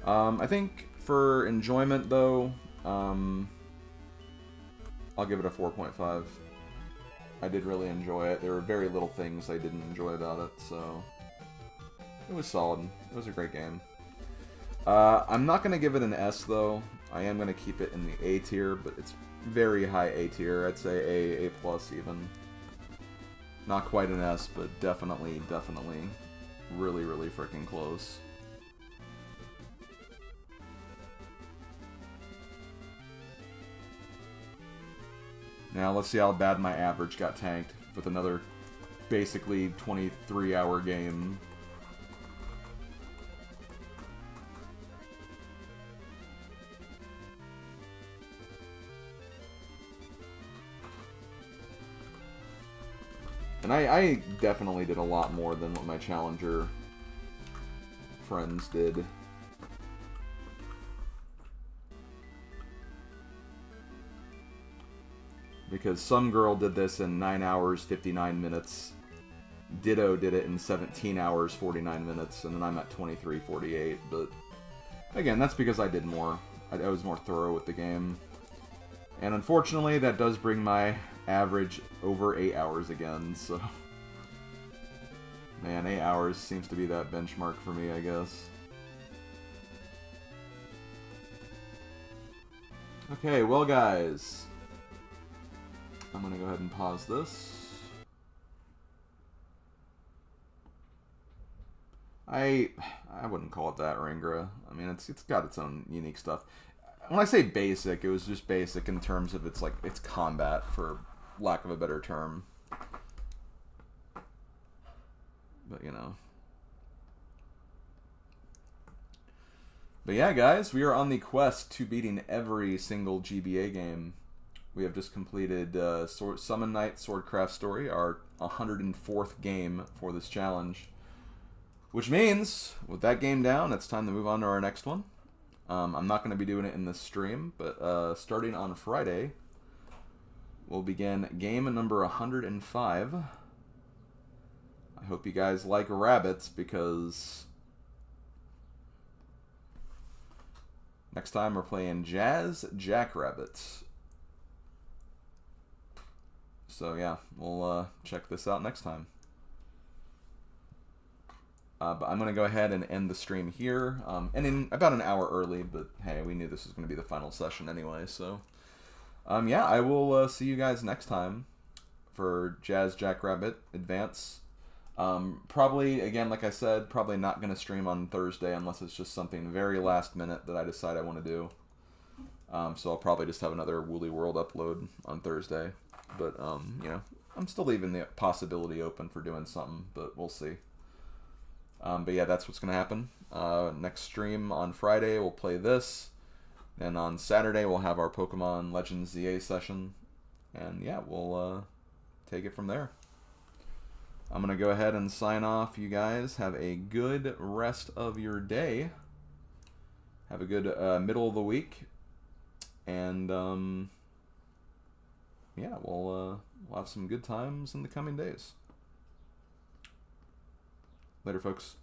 I think for enjoyment, though, I'll give it a 4.5. I did really enjoy it. There were very little things I didn't enjoy about it, so it was solid. It was a great game. I'm not going to give it an S, though. I am going to keep it in the A tier, but it's very high A tier. I'd say A plus even. Not quite an S, but definitely really, really freaking close. Now let's see how bad my average got tanked with another basically 23-hour game. And I definitely did a lot more than what my challenger friends did. Because some girl did this in 9 hours, 59 minutes. Ditto did it in 17 hours, 49 minutes. And then I'm at 23:48. But again, that's because I did more. I was more thorough with the game. And unfortunately, that does bring my average over 8 hours again, so... Man, 8 hours seems to be that benchmark for me, I guess. Okay, well guys... I'm gonna go ahead and pause this. I wouldn't call it that, Ringra. I mean, it's got its own unique stuff. When I say basic, it was just basic in terms of it's combat, for lack of a better term. But, you know. But yeah, guys, we are on the quest to beating every single GBA game. We have just completed Summon Night Swordcraft Story, our 104th game for this challenge. Which means, with that game down, it's time to move on to our next one. I'm not going to be doing it in this stream, but starting on Friday, we'll begin game number 105. I hope you guys like rabbits, because next time we're playing Jazz Jackrabbits. So yeah, we'll check this out next time. But I'm going to go ahead and end the stream here, and in about an hour early, but hey, we knew this was going to be the final session anyway, so... yeah, I will see you guys next time for Jazz Jackrabbit Advance. Probably, again, like I said, probably not going to stream on Thursday unless it's just something very last minute that I decide I want to do. So I'll probably just have another Woolly World upload on Thursday. But, you know, I'm still leaving the possibility open for doing something, but we'll see. But yeah, that's what's going to happen. Next stream on Friday, we'll play this. Then on Saturday, we'll have our Pokemon Legends ZA session. And yeah, we'll take it from there. I'm going to go ahead and sign off, you guys. Have a good rest of your day. Have a good middle of the week. And yeah, we'll have some good times in the coming days. Later, folks.